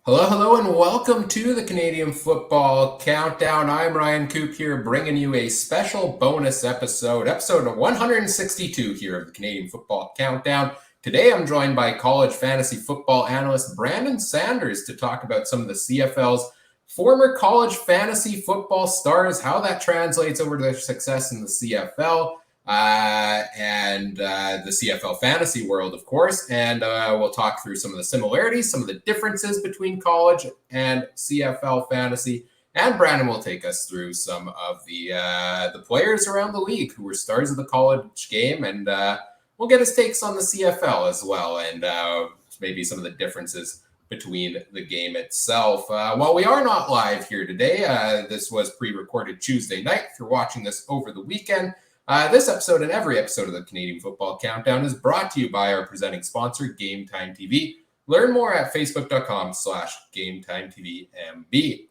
Hello, and welcome to the Canadian Football Countdown. I'm Ryan Coop here, bringing you a special bonus episode 162 here of the Canadian Football Countdown. Today, I'm joined by college fantasy football analyst Brandon Sanders to talk about some of the CFL's former college fantasy football stars, how that translates over to their success in the CFL. And the CFL fantasy world, of course. And we'll talk through some of the similarities, some of the differences between college and CFL fantasy. And Brandon will take us through some of the players around the league who were stars of the college game. And we'll get his takes on the CFL as well. And maybe some of the differences between the game itself. While we are not live here today, this was pre-recorded Tuesday night. If you're watching this over the weekend, this episode and every episode of the Canadian Football Countdown is brought to you by our presenting sponsor, Game Time TV. Learn more at facebook.com/GameTimeTVMB.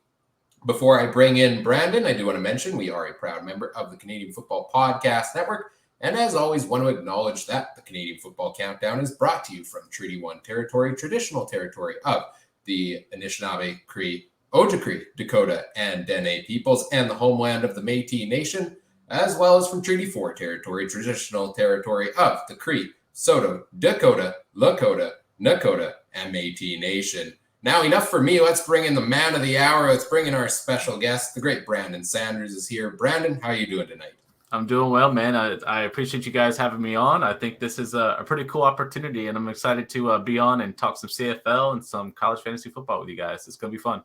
Before I bring in Brandon, I do want to mention we are a proud member of the Canadian Football Podcast Network. And as always, want to acknowledge that the Canadian Football Countdown is brought to you from Treaty 1 territory, traditional territory of the Anishinaabe, Cree, Oji-Cree, Dakota, and Dene peoples, and the homeland of the Métis Nation, as well as from Treaty 4 territory, traditional territory of the Cree, Saulteaux, Dakota, Lakota, Nakota, and Métis Nation. Now, enough for me. Let's bring in the man of the hour. Let's bring in our special guest. The great Brandon Sanders is here. Brandon, how are you doing tonight? I'm doing well, man. I appreciate you guys having me on. I think this is a pretty cool opportunity, and I'm excited to be on and talk some CFL and some college fantasy football with you guys. It's going to be fun.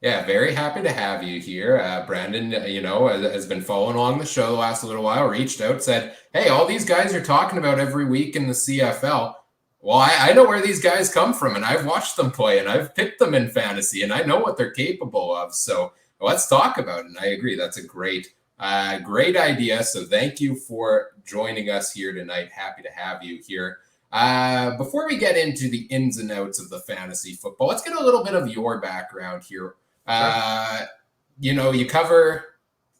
Yeah, very happy to have you here. Brandon, has been following along the show the last little while, reached out, said, hey, all these guys are talking about every week in the CFL. Well, I know where these guys come from, and I've watched them play, and I've picked them in fantasy, and I know what they're capable of. So let's talk about it. And I agree, that's a great idea. So thank you for joining us here tonight. Happy to have you here. Before we get into the ins and outs of the fantasy football, let's get a little bit of your background here. You cover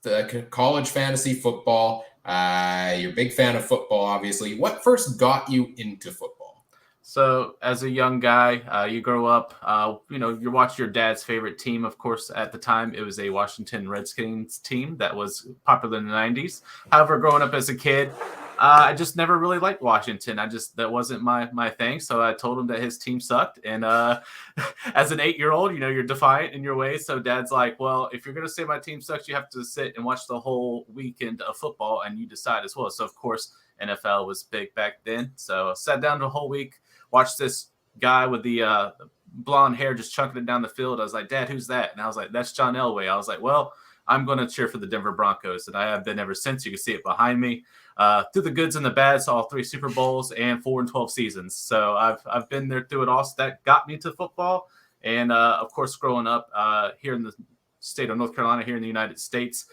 the college fantasy football. You're a big fan of football, obviously. What first got you into football? So as a young guy, you grow up, you watch your dad's favorite team. Of course, at the time, it was a Washington Redskins team that was popular in the 90s. However, growing up as a kid, I just never really liked Washington. That wasn't my thing. So I told him that his team sucked. And as an 8-year-old, you're defiant in your ways. So dad's like, well, if you're going to say my team sucks, you have to sit and watch the whole weekend of football and you decide as well. So of course, NFL was big back then. So I sat down the whole week, watched this guy with the blonde hair just chunking it down the field. I was like, Dad, who's that? And I was like, that's John Elway. I was like, well, I'm going to cheer for the Denver Broncos. And I have been ever since. You can see it behind me. Through the goods and the bads, all 3 Super Bowls and 4 and 12 seasons. So I've been there through it all. So that got me to football. And of course, growing up here in the state of North Carolina, here in the United States,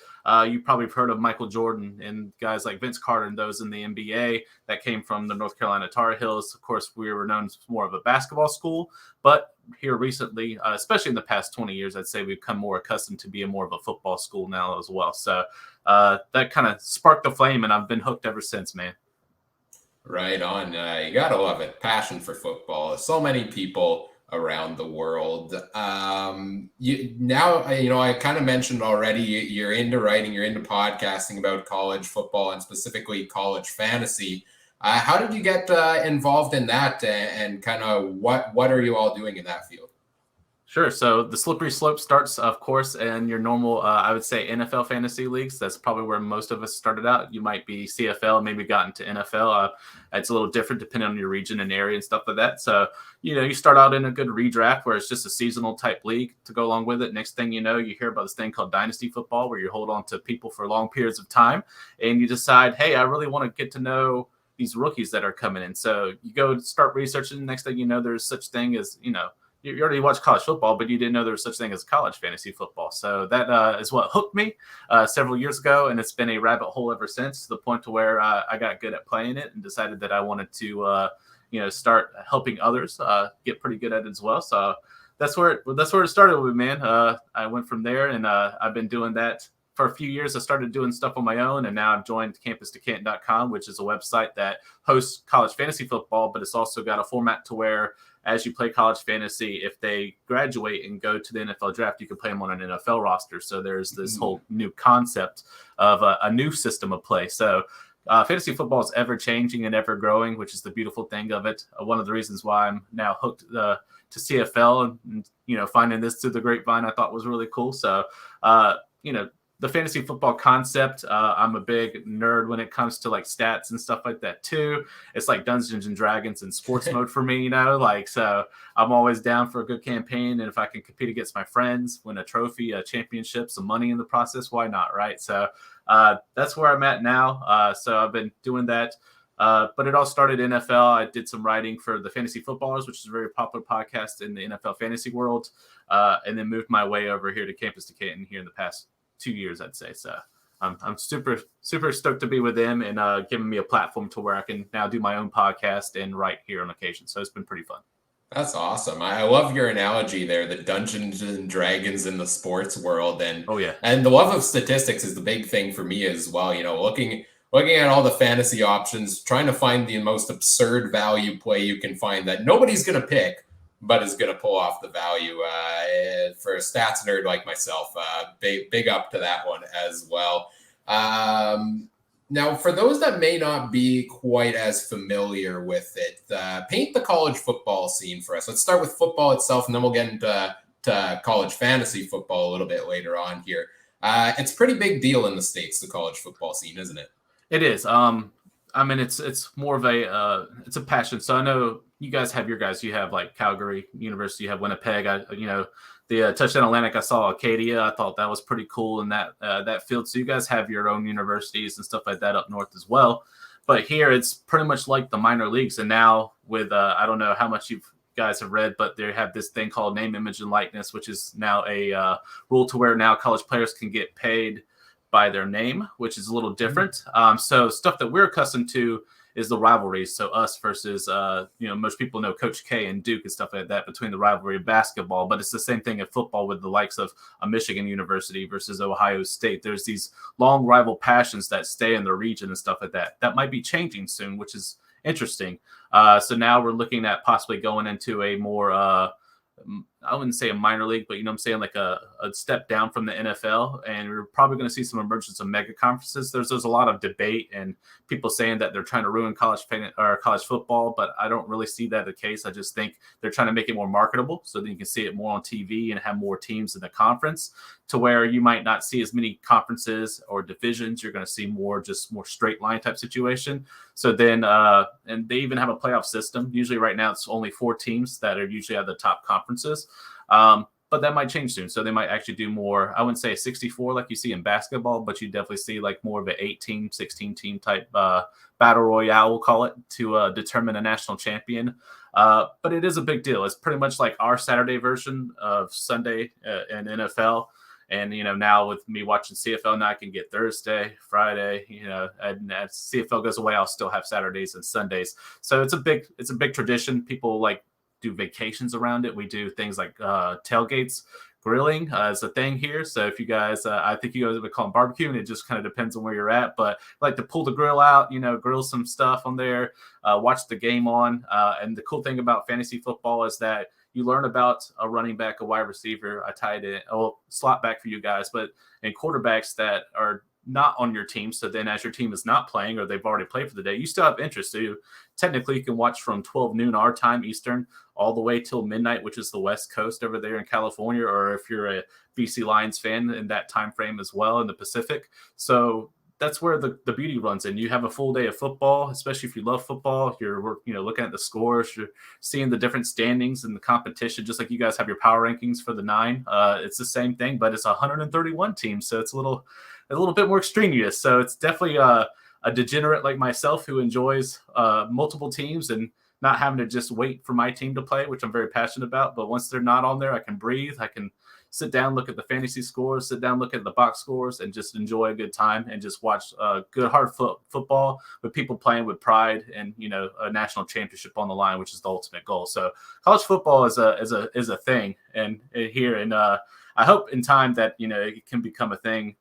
you probably have heard of Michael Jordan and guys like Vince Carter and those in the NBA that came from the North Carolina Tar Heels. Of course, we were known as more of a basketball school, but here recently, especially in the past 20 years, I'd say we've become more accustomed to being more of a football school now as well. So that kind of sparked the flame, and I've been hooked ever since, man. Right on. You got to love it. Passion for football. So many people around the world. I kind of mentioned already, you're into writing, you're into podcasting about college football and specifically college fantasy. How did you get involved in that, and kind of what are you all doing in that field? Sure. So the slippery slope starts, of course, in your normal, I would say, NFL fantasy leagues. That's probably where most of us started out. You might be CFL, maybe got into NFL. It's a little different depending on your region and area and stuff like that. So, you start out in a good redraft where it's just a seasonal type league to go along with it. Next thing you know, you hear about this thing called dynasty football where you hold on to people for long periods of time and you decide, hey, I really want to get to know these rookies that are coming in. So you go start researching. Next thing you know, there's such thing as, you already watched college football, but you didn't know there was such thing as college fantasy football. So that is what hooked me several years ago, and it's been a rabbit hole ever since, to the point to where I got good at playing it and decided that I wanted to, start helping others get pretty good at it as well. So that's where it started with me, man. I went from there, and I've been doing that for a few years. I started doing stuff on my own, and now I've joined campus2canton.com, which is a website that hosts college fantasy football, but it's also got a format to where as you play college fantasy, if they graduate and go to the NFL draft, you can play them on an NFL roster. So there's this whole new concept of a new system of play. So fantasy football is ever changing and ever growing, which is the beautiful thing of it. One of the reasons why I'm now hooked to CFL and, finding this through the grapevine, I thought was really cool. So, the fantasy football concept, I'm a big nerd when it comes to like stats and stuff like that too. It's like Dungeons and Dragons in sports mode for me, so I'm always down for a good campaign. And if I can compete against my friends, win a trophy, a championship, some money in the process, why not, right? So that's where I'm at now. So I've been doing that. But it all started NFL. I did some writing for the Fantasy Footballers, which is a very popular podcast in the NFL fantasy world, and then moved my way over here to Campus to Canton here in the past 2 years, I'd say. So I'm super, super stoked to be with them and giving me a platform to where I can now do my own podcast and write here on occasion. So it's been pretty fun. That's awesome. I love your analogy there, the Dungeons and Dragons in the sports world. And and the love of statistics is the big thing for me as well. Looking at all the fantasy options, trying to find the most absurd value play you can find that nobody's going to pick, but is going to pull off the value. For a stats nerd like myself, big up to that one as well. Now, for those that may not be quite as familiar with it, paint the college football scene for us. Let's start with football itself, and then we'll get into college fantasy football a little bit later on here. It's a pretty big deal in the States, the college football scene, isn't it? It is. It's more of it's a passion. So I know you guys have your guys. You have like Calgary University, you have Winnipeg. The Touchdown Atlantic, I saw Acadia. I thought that was pretty cool in that field. So you guys have your own universities and stuff like that up north as well. But here it's pretty much like the minor leagues. And now with I don't know how much you guys have read, but they have this thing called name, image, and likeness, which is now a rule to where now college players can get paid by their name, which is a little different. So stuff that we're accustomed to is the rivalries. So us versus, most people know Coach K and Duke and stuff like that between the rivalry of basketball, but it's the same thing in football with the likes of a Michigan University versus Ohio State. There's these long rival passions that stay in the region and stuff like that. That might be changing soon, which is interesting. So now we're looking at possibly going into a more, I wouldn't say a minor league, but I'm saying like a step down from the NFL, and we're probably going to see some emergence of mega conferences. There's a lot of debate and people saying that they're trying to ruin college football, but I don't really see that the case. I just think they're trying to make it more marketable so that you can see it more on TV and have more teams in the conference, to where you might not see as many conferences or divisions. You're going to see more straight line type situation. So then, and they even have a playoff system. Usually right now it's only 4 teams that are usually at the top conferences. But that might change soon. So they might actually do more, I wouldn't say a 64 like you see in basketball, but you definitely see like more of an 18, 16 team type battle royale, we'll call it, to determine a national champion. But it is a big deal. It's pretty much like our Saturday version of Sunday in NFL. And, now with me watching CFL, now I can get Thursday, Friday, and as CFL goes away, I'll still have Saturdays and Sundays. So it's a big tradition. People do vacations around it. We do things like tailgates, grilling is a thing here. So if you guys, I think you guys would call them barbecue, and it just kind of depends on where you're at. But I like to pull the grill out, grill some stuff on there, watch the game on. And the cool thing about fantasy football is that you learn about a running back, a wide receiver, a tight end, slot back for you guys, and quarterbacks that are not on your team. So then as your team is not playing or they've already played for the day, you still have interest. So technically you can watch from 12 noon our time Eastern all the way till midnight, which is the West Coast over there in California, or if you're a BC Lions fan in that time frame as well in the Pacific. So that's where the beauty runs in. You have a full day of football, especially if you love football. You're looking at the scores, you're seeing the different standings and the competition, just like you guys have your power rankings for the 9. It's the same thing, but it's 131 teams, so it's a little bit more extraneous. So it's definitely a degenerate like myself who enjoys multiple teams and not having to just wait for my team to play, which I'm very passionate about. But once they're not on there, I can breathe. I can sit down, look at the fantasy scores, sit down, look at the box scores, and just enjoy a good time and just watch good hard football with people playing with pride and a national championship on the line, which is the ultimate goal. So college football is a thing, and here, and I hope in time that it can become a thing,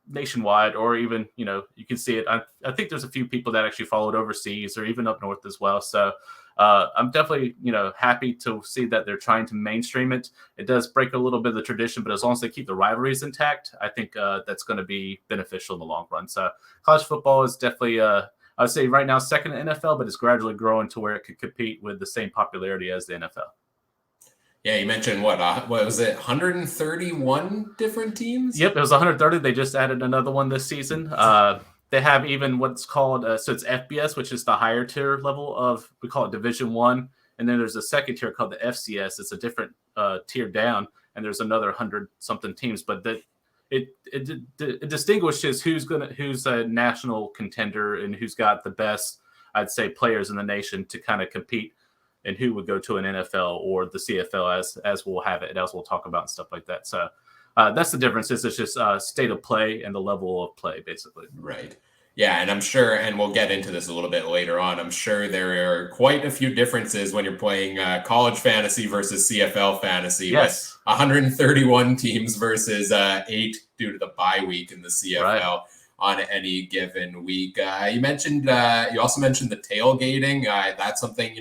nationwide, or even you can see it. I think there's a few people that actually followed overseas or even up north as well. So I'm definitely, happy to see that they're trying to mainstream it. It does break a little bit of the tradition, but as long as they keep the rivalries intact, I think that's going to be beneficial in the long run. So college football is definitely, I would say right now, second in NFL, but it's gradually growing to where it could compete with the same popularity as the NFL. Yeah, you mentioned what was it, 131 different teams? Yep, it was 130. They just added another one this season. They have even what's called so it's FBS, which is the higher tier level of, we call it Division One, and then there's a second tier called the FCS. It's a different tier down, and there's another 100-something teams. But that it distinguishes who's a national contender and who's got the best, I'd say, players in the nation to kind of compete, and who would go to an NFL or the CFL as we'll have it, as we'll talk about and stuff like that. So that's the difference. It's just state of play and the level of play, basically. Right. Yeah, and I'm sure, and we'll get into this a little bit later on, I'm sure there are quite a few differences when you're playing college fantasy versus CFL fantasy. Yes. With 131 teams versus 8 due to the bye week in the CFL. Right. On any given week. You also mentioned the tailgating. That's something,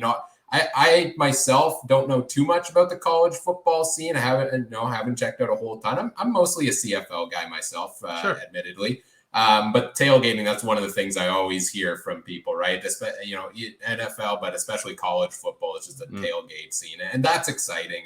I myself don't know too much about the college football scene. I haven't checked out a whole ton. I'm mostly a CFL guy myself, sure. Admittedly. But tailgating, that's one of the things I always hear from people, right? NFL, but especially college football is just a tailgate scene. And that's exciting.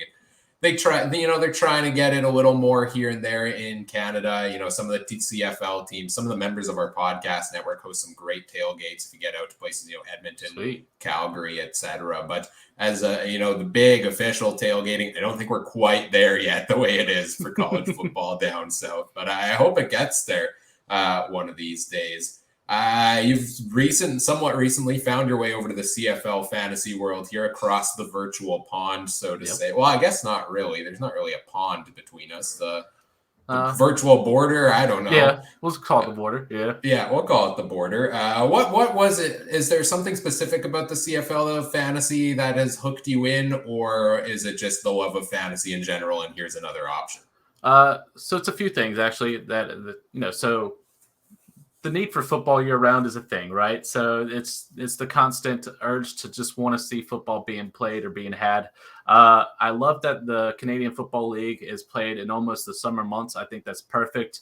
They're trying to get it a little more here and there in Canada. Some of the CFL teams, some of the members of our podcast network host some great tailgates if you get out to places, Edmonton, Sweet. Calgary, etc. But as the big official tailgating, I don't think we're quite there yet the way it is for college football down south. But I hope it gets there one of these days. You've somewhat recently found your way over to the CFL fantasy world here across the virtual pond, so to say. Well, I guess not really. There's not really a pond between us. The virtual border, I don't know. Yeah, we'll call it the border. Yeah. Yeah, we'll call it the border. What was it? Is there something specific about the CFL fantasy that has hooked you in, or is it just the love of fantasy in general, and here's another option? So it's a few things, actually, so the need for football year round is a thing, right? So it's the constant urge to just want to see football being played or being had. I love that the Canadian Football League is played in almost the summer months. I think that's perfect.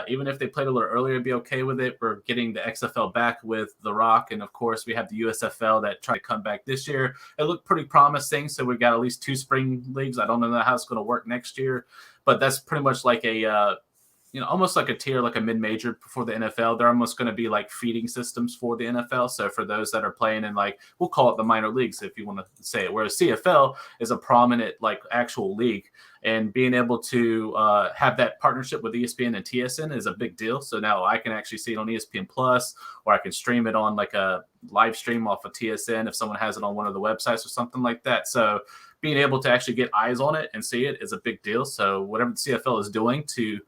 Even if they played a little earlier, I'd be okay with it. We're getting the XFL back with The Rock. And of course, we have the USFL that tried to come back this year. It looked pretty promising. So we've got at least 2 spring leagues. I don't know how it's going to work next year, but that's pretty much like a, almost like a tier, like a mid-major for the NFL. They're almost going to be like feeding systems for the NFL. So for those that are playing in, like, we'll call it the minor leagues if you want to say it, whereas CFL is a prominent, like, actual league. And being able to have that partnership with ESPN and TSN is a big deal. So now I can actually see it on ESPN Plus, or I can stream it on like a live stream off of TSN if someone has it on one of the websites or something like that. So being able to actually get eyes on it and see it is a big deal. So whatever the CFL is doing to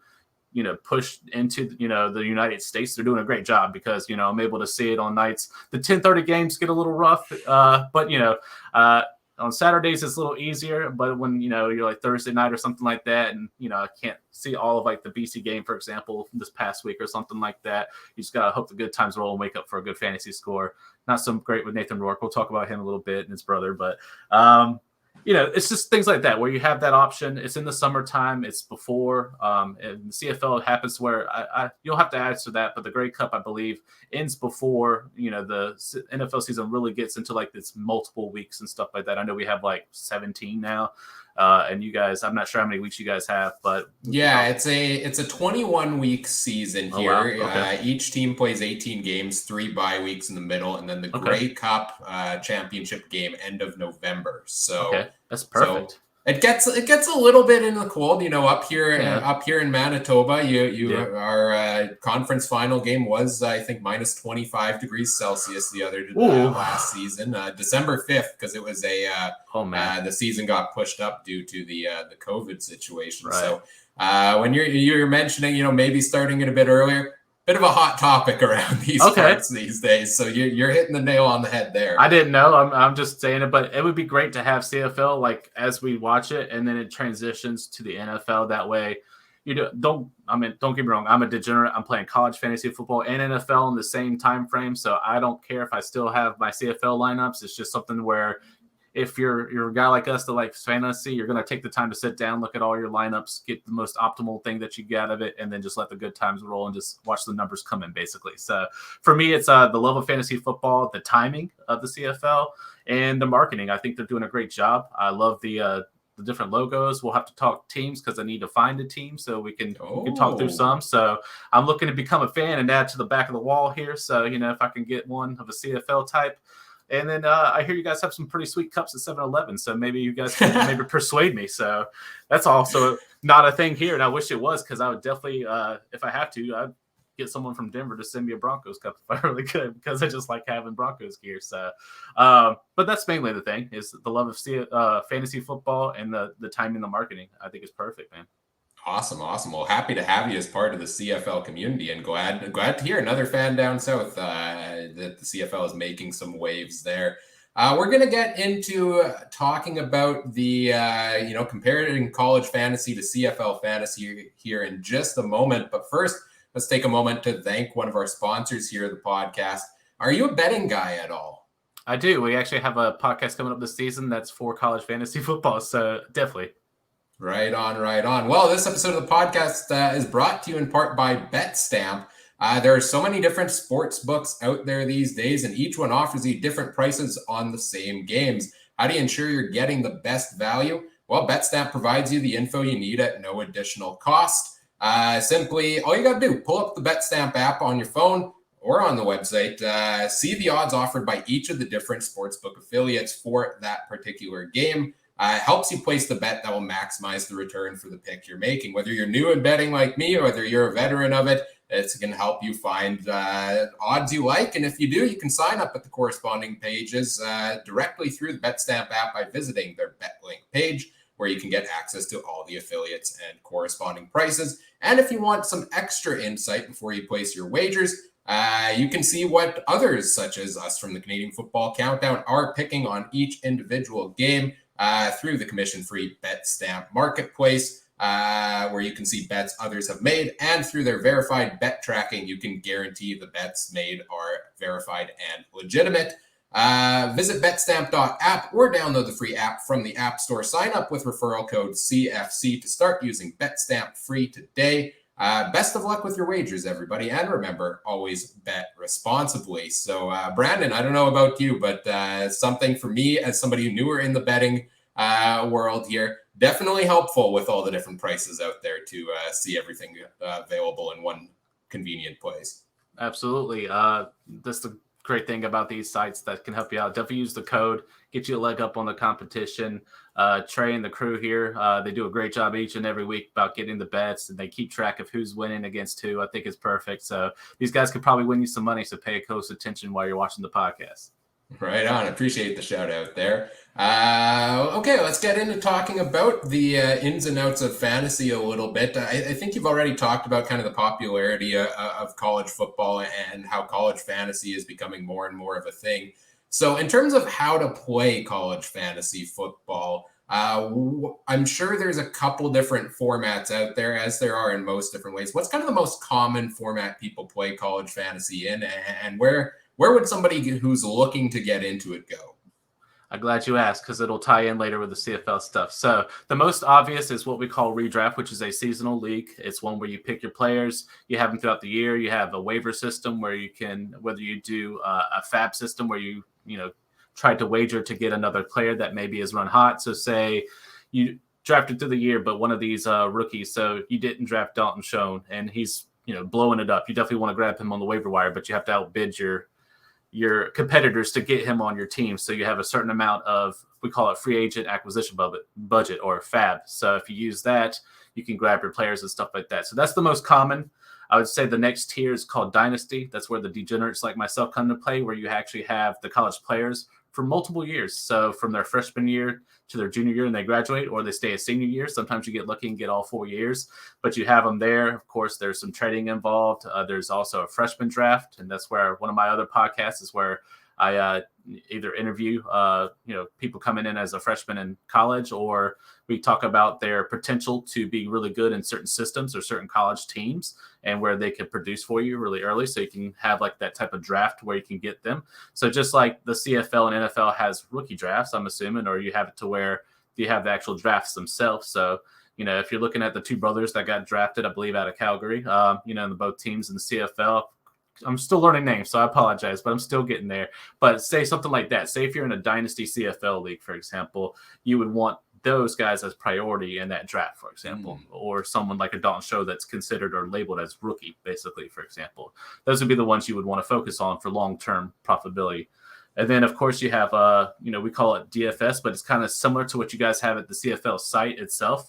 push into, the United States, they're doing a great job, because, I'm able to see it on nights. The 10:30 games get a little rough, but, on Saturdays it's a little easier. But when, you're like Thursday night or something like that, and, I can't see all of like the BC game, for example, this past week or something like that, you just got to hope the good times roll and wake up for a good fantasy score. Not so great with Nathan Rourke. We'll talk about him a little bit and his brother, but, it's just things like that where you have that option. It's in the summertime. It's before, and the CFL happens where you'll have to answer that. But the Grey Cup, I believe, ends before, the NFL season really gets into like this multiple weeks and stuff like that. I know we have like 17 now. And you guys, I'm not sure how many weeks you guys have, but yeah, it's a 21-week season here. Oh, wow. Okay. Each team plays 18 games, 3 bye weeks in the middle, and then the Grey Cup championship game end of November. So that's perfect. So it gets a little bit in the cold, up here in Manitoba. Our conference final game was, I think, minus 25 degrees Celsius the other last season, December 5th, because it was the season got pushed up due to the COVID situation. Right. So when you're mentioning, maybe starting it a bit earlier, bit of a hot topic around these parts these days. So you're hitting the nail on the head there. I didn't know. I'm just saying it, but it would be great to have CFL like as we watch it, and then it transitions to the NFL. That way, don't get me wrong. I'm a degenerate. I'm playing college fantasy football and NFL in the same time frame. So I don't care if I still have my CFL lineups. It's just something where if you're a guy like us that likes fantasy, you're going to take the time to sit down, look at all your lineups, get the most optimal thing that you get out of it, and then just let the good times roll and just watch the numbers come in, basically. So for me, it's the love of fantasy football, the timing of the CFL, and the marketing. I think they're doing a great job. I love the different logos. We'll have to talk teams because I need to find a team so we can talk through some. So I'm looking to become a fan and add to the back of the wall here. So, if I can get one of a CFL type. And then I hear you guys have some pretty sweet cups at 7-Eleven, so maybe you guys can maybe persuade me. So that's also not a thing here, and I wish it was because I would definitely, if I have to, I'd get someone from Denver to send me a Broncos cup if I really could because I just like having Broncos gear. So, but that's mainly the thing is the love of fantasy football and the timing, the marketing. I think is perfect, man. Awesome. Well, happy to have you as part of the CFL community, and glad to hear another fan down south that the CFL is making some waves there. We're going to get into talking about the comparing college fantasy to CFL fantasy here in just a moment. But first, let's take a moment to thank one of our sponsors here at the podcast. Are you a betting guy at all? I do. We actually have a podcast coming up this season that's for college fantasy football, so definitely. Right on. Well, this episode of the podcast is brought to you in part by BetStamp. There are so many different sports books out there these days, and each one offers you different prices on the same games. How do you ensure you're getting the best value? Well, BetStamp provides you the info you need at no additional cost. Simply, all you got to do, pull up the BetStamp app on your phone or on the website, see the odds offered by each of the different sportsbook affiliates for that particular game. Helps you place the bet that will maximize the return for the pick you're making. Whether you're new in betting like me or whether you're a veteran of it, it's going to help you find odds you like. And if you do, you can sign up at the corresponding pages directly through the BetStamp app by visiting their BetLink page, where you can get access to all the affiliates and corresponding prices. And if you want some extra insight before you place your wagers, you can see what others, such as us from the Canadian Football Countdown, are picking on each individual game. Through the commission-free BetStamp marketplace, where you can see bets others have made, and through their verified bet tracking, you can guarantee the bets made are verified and legitimate. Visit betstamp.app or download the free app from the App Store. Sign up with referral code CFC to start using BetStamp free today. Best of luck with your wagers, everybody. And remember, always bet responsibly. So, Brandon, I don't know about you, but something for me as somebody newer in the betting world here, definitely helpful with all the different prices out there to see everything available in one convenient place. Absolutely. That's the great thing about these sites that can help you out. Definitely use the code, get you a leg up on the competition. Trey and the crew here, they do a great job each and every week about getting the bets, and they keep track of who's winning against who. I think it's perfect. So these guys could probably win you some money, so pay close attention while you're watching the podcast. Right on. Appreciate the shout out there. Okay, let's get into talking about the ins and outs of fantasy a little bit. I think you've already talked about kind of the popularity of college football and how college fantasy is becoming more and more of a thing. So in terms of how to play college fantasy football, I'm sure there's a couple different formats out there, as there are in most different ways. What's kind of the most common format people play college fantasy in, and where would somebody who's looking to get into it go? I'm glad you asked because it'll tie in later with the CFL stuff. So the most obvious is what we call redraft, which is a seasonal league. It's one where you pick your players, you have them throughout the year. You have a waiver system where you can, whether you do a fab system where you try to wager to get another player that maybe is run hot. So say you drafted through the year, but one of these rookies, so you didn't draft Dalton Schoen and he's blowing it up. You definitely want to grab him on the waiver wire, but you have to outbid your competitors to get him on your team. So you have a certain amount of, we call it free agent acquisition budget or fab. So if you use that, you can grab your players and stuff like that. So that's the most common. I would say the next tier is called Dynasty. That's where the degenerates like myself come to play, where you actually have the college players for multiple years. So from their freshman year to their junior year and they graduate, or they stay a senior year. Sometimes you get lucky and get all 4 years, but you have them there. Of course, there's some trading involved. There's also a freshman draft. And that's where one of my other podcasts is where I either interview people coming in as a freshman in college, or we talk about their potential to be really good in certain systems or certain college teams and where they can produce for you really early, so you can have like that type of draft where you can get them. So just like the CFL and NFL has rookie drafts, I'm assuming, or you have it to where you have the actual drafts themselves. So if you're looking at the two brothers that got drafted, I believe, out of Calgary, in both teams in the CFL, I'm still learning names, so I apologize, but I'm still getting there. But say something like that. Say if you're in a dynasty CFL league, for example, you would want those guys as priority in that draft, for example, or someone like a Dalton Show that's considered or labeled as rookie, basically, for example. Those would be the ones you would want to focus on for long-term profitability. And then, of course, you have, we call it DFS, but it's kind of similar to what you guys have at the CFL site itself.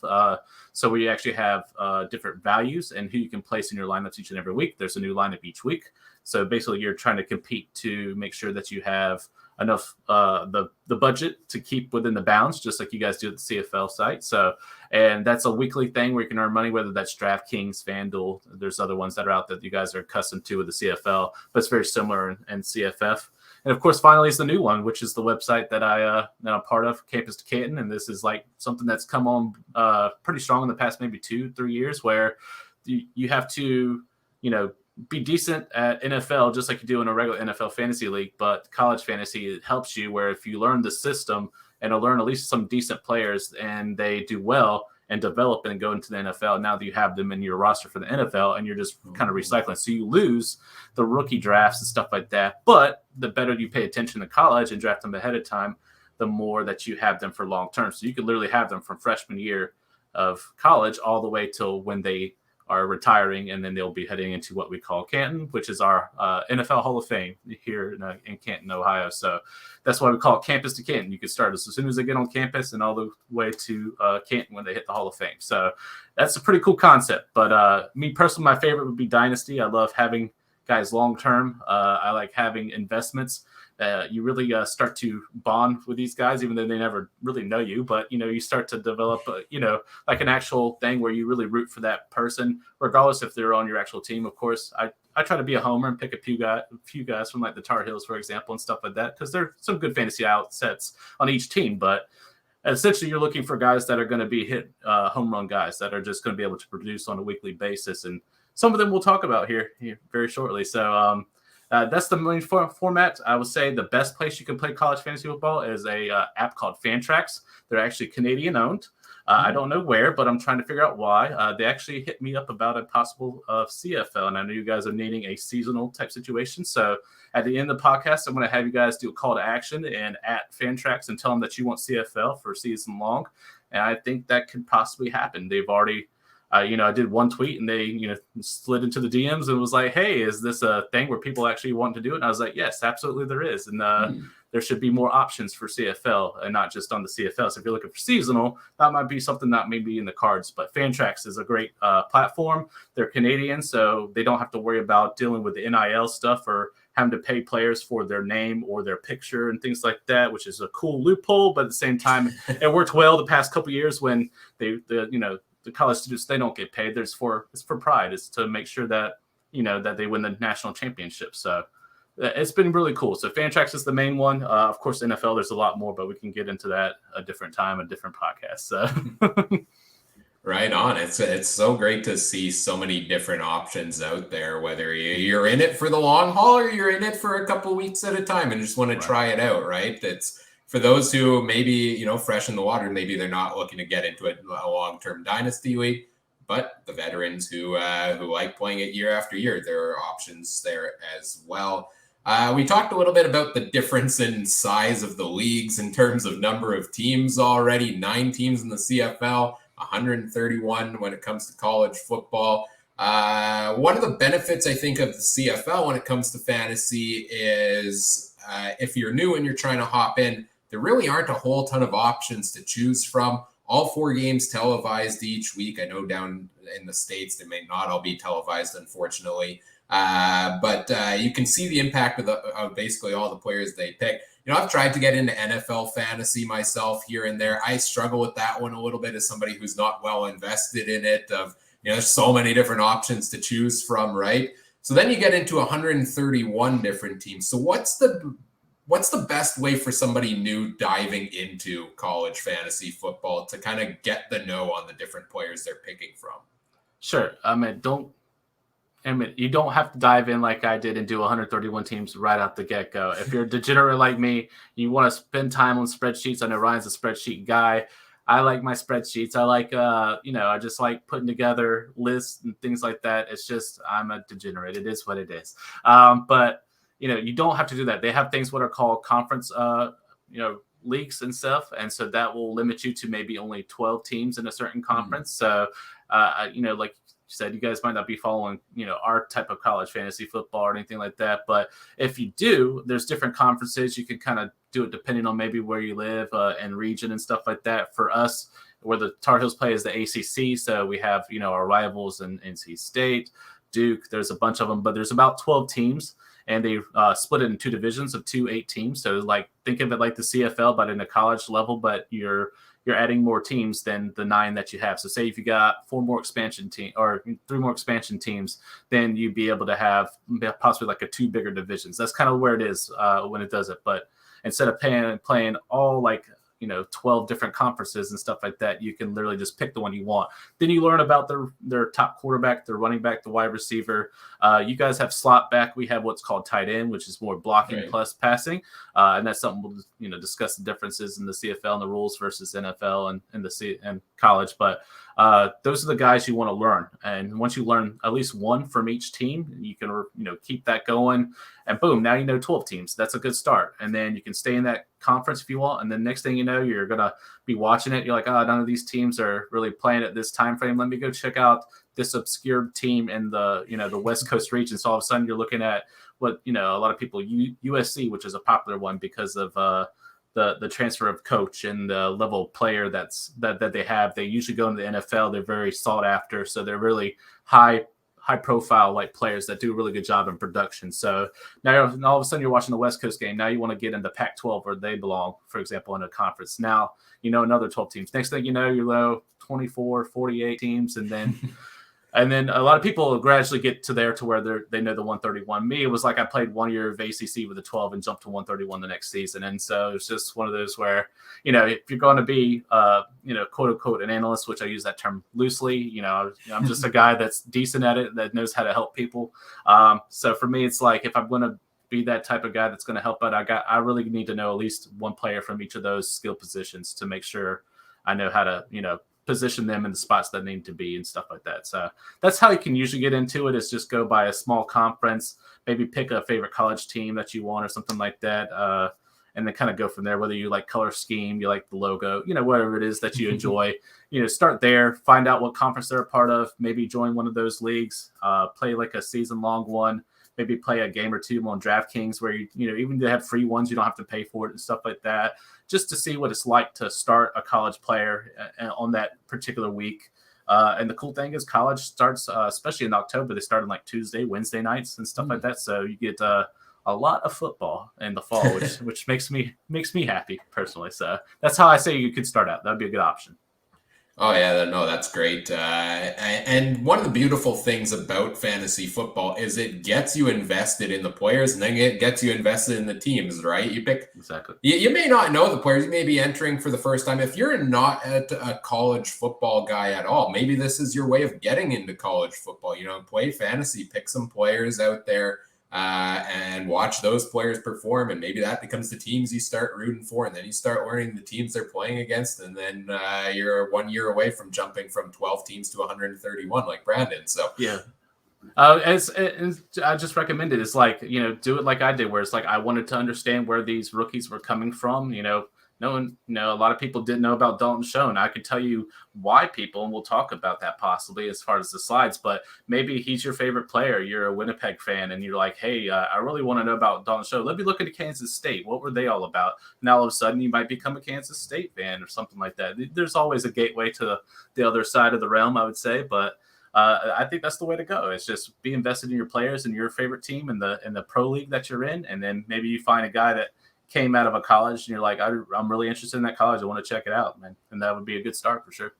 So we actually have different values and who you can place in your lineups each and every week. There's a new lineup each week. So basically, you're trying to compete to make sure that you have enough the budget to keep within the bounds, just like you guys do at the CFL site. So, and that's a weekly thing where you can earn money, whether that's DraftKings, FanDuel. There's other ones that are out that you guys are accustomed to with the CFL, but it's very similar in CFF. And of course, finally, is the new one, which is the website that I'm part of, Campus to Canton. And this is like something that's come on pretty strong in the past maybe 2-3 years, where you have to, be decent at NFL just like you do in a regular NFL fantasy league. But college fantasy, it helps you where if you learn the system and learn at least some decent players and they do well and develop and go into the NFL, now that you have them in your roster for the NFL and you're just kind of recycling. So you lose the rookie drafts and stuff like that. But the better you pay attention to college and draft them ahead of time, the more that you have them for long term. So you could literally have them from freshman year of college all the way till when they are retiring, and then they'll be heading into what we call Canton, which is our NFL Hall of Fame here in Canton, Ohio. So that's why we call it Campus to Canton. You can start as soon as they get on campus and all the way to Canton when they hit the Hall of Fame. So that's a pretty cool concept. But me personally, my favorite would be Dynasty. I love having guys long-term. I like having investments. You really start to bond with these guys, even though they never really know you. But, you start to develop, like an actual thing where you really root for that person, regardless if they're on your actual team. Of course, I try to be a homer and pick a few guys from like the Tar Heels, for example, and stuff like that, because there are some good fantasy outsets on each team. But essentially, you're looking for guys that are going to be hit home run guys that are just going to be able to produce on a weekly basis. And some of them we'll talk about here very shortly. So, that's the main format. I would say the best place you can play college fantasy football is a app called Fantrax. They're actually Canadian owned. I don't know where, but I'm trying to figure out why. They actually hit me up about a possible CFL, and I know you guys are needing a seasonal type situation. So at the end of the podcast, I'm going to have you guys do a call to action and at Fantrax and tell them that you want CFL for season long. And I think that could possibly happen. They've already I did one tweet and they, slid into the DMs and was like, hey, is this a thing where people actually want to do it? And I was like, yes, absolutely there is. And there should be more options for CFL and not just on the CFL. So if you're looking for seasonal, that might be something that may be in the cards. But Fantrax is a great platform. They're Canadian, so they don't have to worry about dealing with the NIL stuff or having to pay players for their name or their picture and things like that, which is a cool loophole. But at the same time, it worked well the past couple of years when the college students, they don't get paid. It's for pride. It's to make sure that, that they win the national championship. So it's been really cool. So Fantrax is the main one. Of course, NFL, there's a lot more, but we can get into that a different time, a different podcast. So. Right on. It's so great to see so many different options out there, whether you're in it for the long haul or you're in it for a couple weeks at a time and just want to try it out, right? It's for those who maybe, fresh in the water, maybe they're not looking to get into a long-term dynasty league, but the veterans who like playing it year after year, there are options there as well. We talked a little bit about the difference in size of the leagues in terms of number of teams already. 9 teams in the CFL, 131 when it comes to college football. One of the benefits, I think, of the CFL when it comes to fantasy is if you're new and you're trying to hop in, there really aren't a whole ton of options to choose from. All 4 games televised each week. I know down in the States, they may not all be televised, unfortunately. But you can see the impact of basically all the players they pick. I've tried to get into NFL fantasy myself here and there. I struggle with that one a little bit as somebody who's not well invested in it. There's so many different options to choose from, right? So then you get into 131 different teams. So what's the what's the best way for somebody new diving into college fantasy football to kind of get the know on the different players they're picking from? Sure. You don't have to dive in like I did and do 131 teams right out the get-go. If you're a degenerate like me, you want to spend time on spreadsheets. I know Ryan's a spreadsheet guy. I like my spreadsheets. I like, I just like putting together lists and things like that. It's just, I'm a degenerate. It is what it is. But you don't have to do that. They have things what are called conference, leagues and stuff. And so that will limit you to maybe only 12 teams in a certain conference. So, like said, you guys might not be following, our type of college fantasy football or anything like that. But if you do, there's different conferences. You can kind of do it depending on maybe where you live and region and stuff like that. For us, where the Tar Heels play is the ACC. So we have, our rivals in NC State, Duke. There's a bunch of them, but there's about 12 teams. And they split it in two divisions of 8 teams. So like think of it like the CFL, but in a college level, but you're adding more teams than the 9 that you have. So say if you got 4 more expansion teams or 3 more expansion teams, then you'd be able to have possibly like 2 bigger divisions. That's kind of where it is when it does it. But instead of playing all 12 different conferences and stuff like that, you can literally just pick the one you want. Then you learn about their top quarterback, their running back, the wide receiver. You guys have slot back. We have what's called tight end, which is more blocking plus passing. And that's something we'll discuss the differences in the CFL and the rules versus NFL and college. But those are the guys you want to learn. And once you learn at least one from each team, you can keep that going. And boom, now you know 12 teams. That's a good start. And then you can stay in that conference if you want. And then next thing you know, you're going to be watching it. You're like, none of these teams are really playing at this time frame. Let me go check out this obscure team in the, the West Coast region. So all of a sudden you're looking at what, a lot of people, USC, which is a popular one because of the transfer of coach and the level of player that they have. They usually go into the NFL. They're very sought after. So they're really high profile players that do a really good job in production. So now all of a sudden you're watching the West Coast game. Now you want to get into Pac-12 where they belong, for example, in a conference. Now, another 12 teams. Next thing you know, you're 24, 48 teams. And then a lot of people gradually get to where they know the 131. Me, it was like I played 1 year of ACC with the 12 and jumped to 131 the next season. And so it's just one of those where, if you're going to be, quote unquote, an analyst, which I use that term loosely, I'm just a guy that's decent at it, that knows how to help people. So for me, it's like if I'm going to be that type of guy that's going to help out, I really need to know at least one player from each of those skill positions to make sure I know how to, position them in the spots that need to be and stuff like that. So that's how you can usually get into it, is just go by a small conference, maybe pick a favorite college team that you want or something like that. And then kind of go from there, whether you like color scheme, you like the logo, whatever it is that you enjoy, start there, find out what conference they're a part of, maybe join one of those leagues, play like a season long one, maybe play a game or two on DraftKings where even they have free ones, you don't have to pay for it and stuff like that, just to see what it's like to start a college player on that particular week. And the cool thing is college starts, especially in October, they start on Tuesday, Wednesday nights and stuff like that. So you get a lot of football in the fall, which makes me happy personally. So that's how I say you could start out. That'd be a good option. Oh, yeah, no, that's great. And one of the beautiful things about fantasy football is it gets you invested in the players, and then it gets you invested in the teams, right? You pick exactly. You may not know the players. You may be entering for the first time. If you're not a college football guy at all, maybe this is your way of getting into college football. Play fantasy, pick some players out there. And watch those players perform, and maybe that becomes the teams you start rooting for, and then you start learning the teams they're playing against, and then you're 1 year away from jumping from 12 teams to 131 like Brandon. So yeah. As I just recommended, it's do it like I did, where it's I wanted to understand where these rookies were coming from. A lot of people didn't know about Dalton Schoen. I could tell you why people, and we'll talk about that possibly as far as the slides, but maybe he's your favorite player. You're a Winnipeg fan and you're like, hey, I really want to know about Dalton Schoen. Let me look into Kansas State. What were they all about? Now all of a sudden you might become a Kansas State fan or something like that. There's always a gateway to the other side of the realm, I would say, but I think that's the way to go. It's just be invested in your players and your favorite team in the pro league that you're in. And then maybe you find a guy that came out of a college and you're like, I'm really interested in that college. I want to check it out, man. And that would be a good start for sure.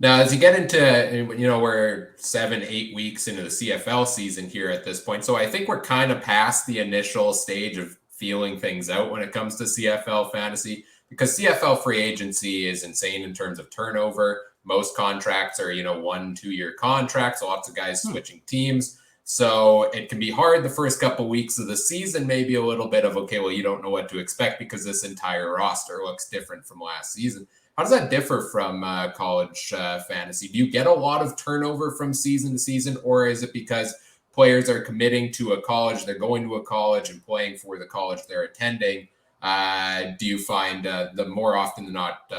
Now, as you get into, we're 7-8 weeks into the CFL season here at this point. So I think we're kind of past the initial stage of feeling things out when it comes to CFL fantasy, because CFL free agency is insane in terms of turnover. Most contracts are, 1-2 year contracts, lots of guys switching teams. So it can be hard the first couple weeks of the season, maybe a little bit of, okay, well, you don't know what to expect because this entire roster looks different from last season. How does that differ from college fantasy? Do you get a lot of turnover from season to season, or is it because players are committing to a college, they're going to a college and playing for the college they're attending? Do you find the more often than not,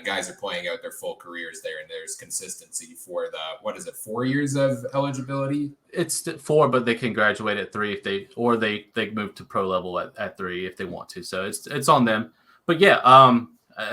guys are playing out their full careers there, and there's consistency for the 4 years of eligibility? It's 4, but they can graduate at 3 if they move to pro level at 3 if they want to. So it's on them. But yeah,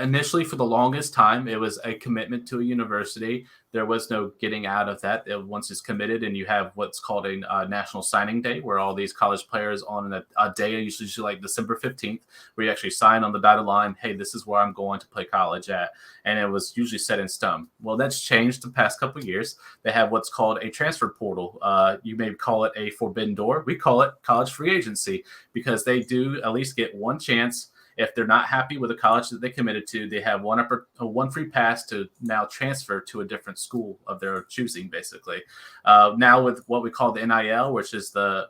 initially for the longest time, it was a commitment to a university. There was no getting out of that. Once it's committed, and you have what's called a national signing day, where all these college players on a day, usually like December 15th, where you actually sign on the dotted line, hey, this is where I'm going to play college at. And it was usually set in stone. Well, that's changed the past couple of years. They have what's called a transfer portal. You may call it a forbidden door. We call it college free agency, because they do at least get one chance. If they're not happy with the college that they committed to, they have one free pass to now transfer to a different school of their choosing, basically. Now with what we call the NIL, which is the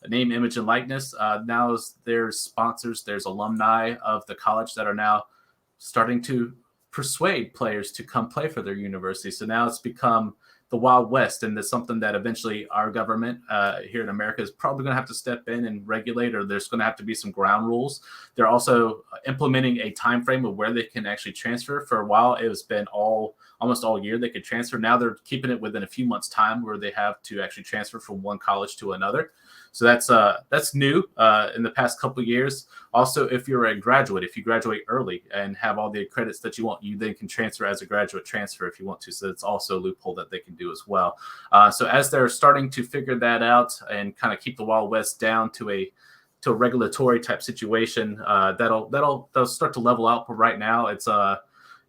name, image, and likeness, now there's sponsors, there's alumni of the college that are now starting to persuade players to come play for their university. So now it's become the Wild West, and that's something that eventually our government here in America is probably going to have to step in and regulate, or there's going to have to be some ground rules. They're also implementing a time frame of where they can actually transfer. For a while, it has been almost all year they could transfer. Now they're keeping it within a few months' time, where they have to actually transfer from one college to another. So that's new in the past couple of years. Also, if you're a graduate, if you graduate early and have all the credits that you want, you then can transfer as a graduate transfer if you want to. So it's also a loophole that they can do as well. So as they're starting to figure that out and kind of keep the Wild West down to a regulatory type situation, that'll start to level out. But right now, it's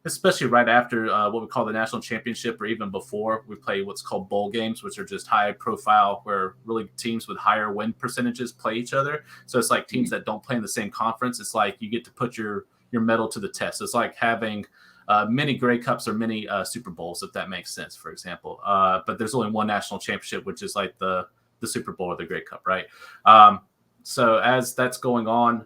especially right after what we call the national championship, or even before, we play what's called bowl games, which are just high profile, where really teams with higher win percentages play each other. So it's like teams that don't play in the same conference. It's like you get to put your medal to the test. It's like having many Grey Cups or many Super Bowls, if that makes sense, for example. But there's only one national championship, which is like the Super Bowl or the Grey Cup, right? So as that's going on,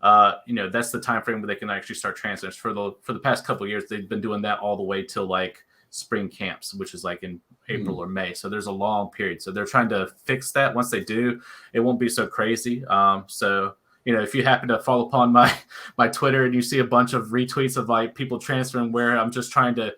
that's the time frame where they can actually start transfers. For the past couple of years, they've been doing that all the way till like spring camps, which is like in April or May. So there's a long period. So they're trying to fix that. Once they do, it won't be so crazy. So if you happen to fall upon my Twitter and you see a bunch of retweets of like people transferring, where I'm just trying to,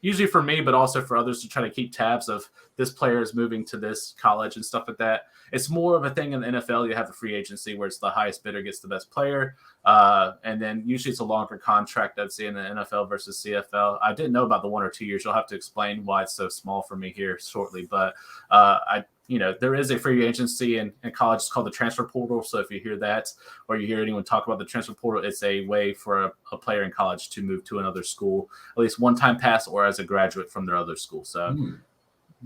usually for me, but also for others, to try to keep tabs of this player is moving to this college and stuff like that. It's more of a thing in the NFL. You have a free agency where it's the highest bidder gets the best player. And then usually it's a longer contract, I'd say, in the NFL versus CFL. I didn't know about the 1 or 2 years. You'll have to explain why it's so small for me here shortly. But there is a free agency in college. It's called the transfer portal. So if you hear that, or you hear anyone talk about the transfer portal, it's a way for a player in college to move to another school, at least one time pass, or as a graduate from their other school. So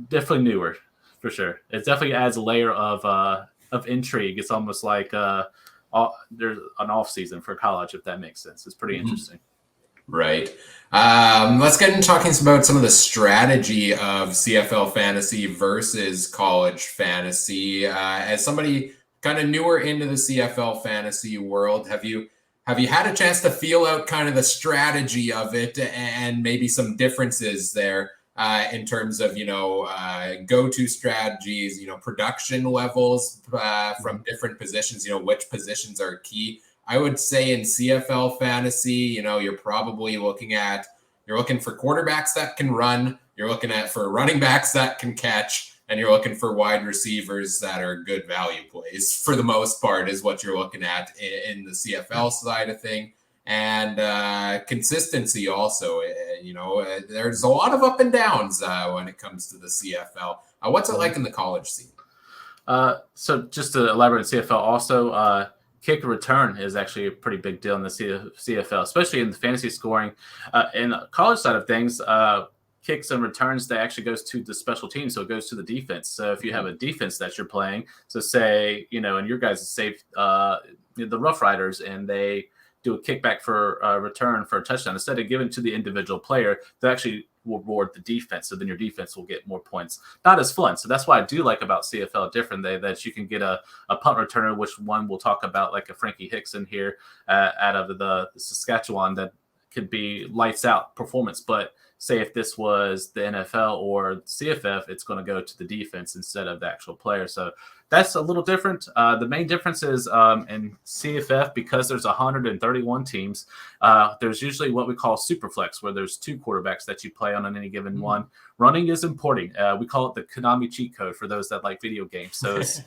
definitely newer, for sure. It definitely adds a layer of intrigue. It's almost like there's an off season for college, if that makes sense. It's pretty interesting. Right. Let's get into talking about some of the strategy of CFL fantasy versus college fantasy. As somebody kind of newer into the CFL fantasy world, have you had a chance to feel out kind of the strategy of it and maybe some differences there in terms of, go-to strategies, production levels from different positions, which positions are key? I would say in CFL fantasy, you're probably looking for quarterbacks that can run, you're looking for running backs that can catch, and you're looking for wide receivers that are good value plays, for the most part, is what you're looking at in the CFL side of thing. And consistency also, there's a lot of up and downs when it comes to the CFL. What's it like in the college scene? So just to elaborate on CFL also, kick return is actually a pretty big deal in the CFL, especially in the fantasy scoring. In the college side of things, kicks and returns, that actually goes to the special team. So it goes to the defense. So if you have a defense that you're playing, so say, in your guys' save the Rough Riders, and they do a kickback for a return for a touchdown, instead of giving to the individual player, they actually reward the defense. So then your defense will get more points. Not as fun. So that's what I do like about CFL different, that you can get a punt returner, which one we'll talk about, like a Frankie Hickson here out of the Saskatchewan, that could be lights out performance. But say if this was the NFL or CFF, it's going to go to the defense instead of the actual player. So that's a little different. The main difference is in CFF, because there's 131 teams, there's usually what we call superflex, where there's 2 quarterbacks that you play on any given one. Running is important. We call it the Konami cheat code for those that like video games. So it's,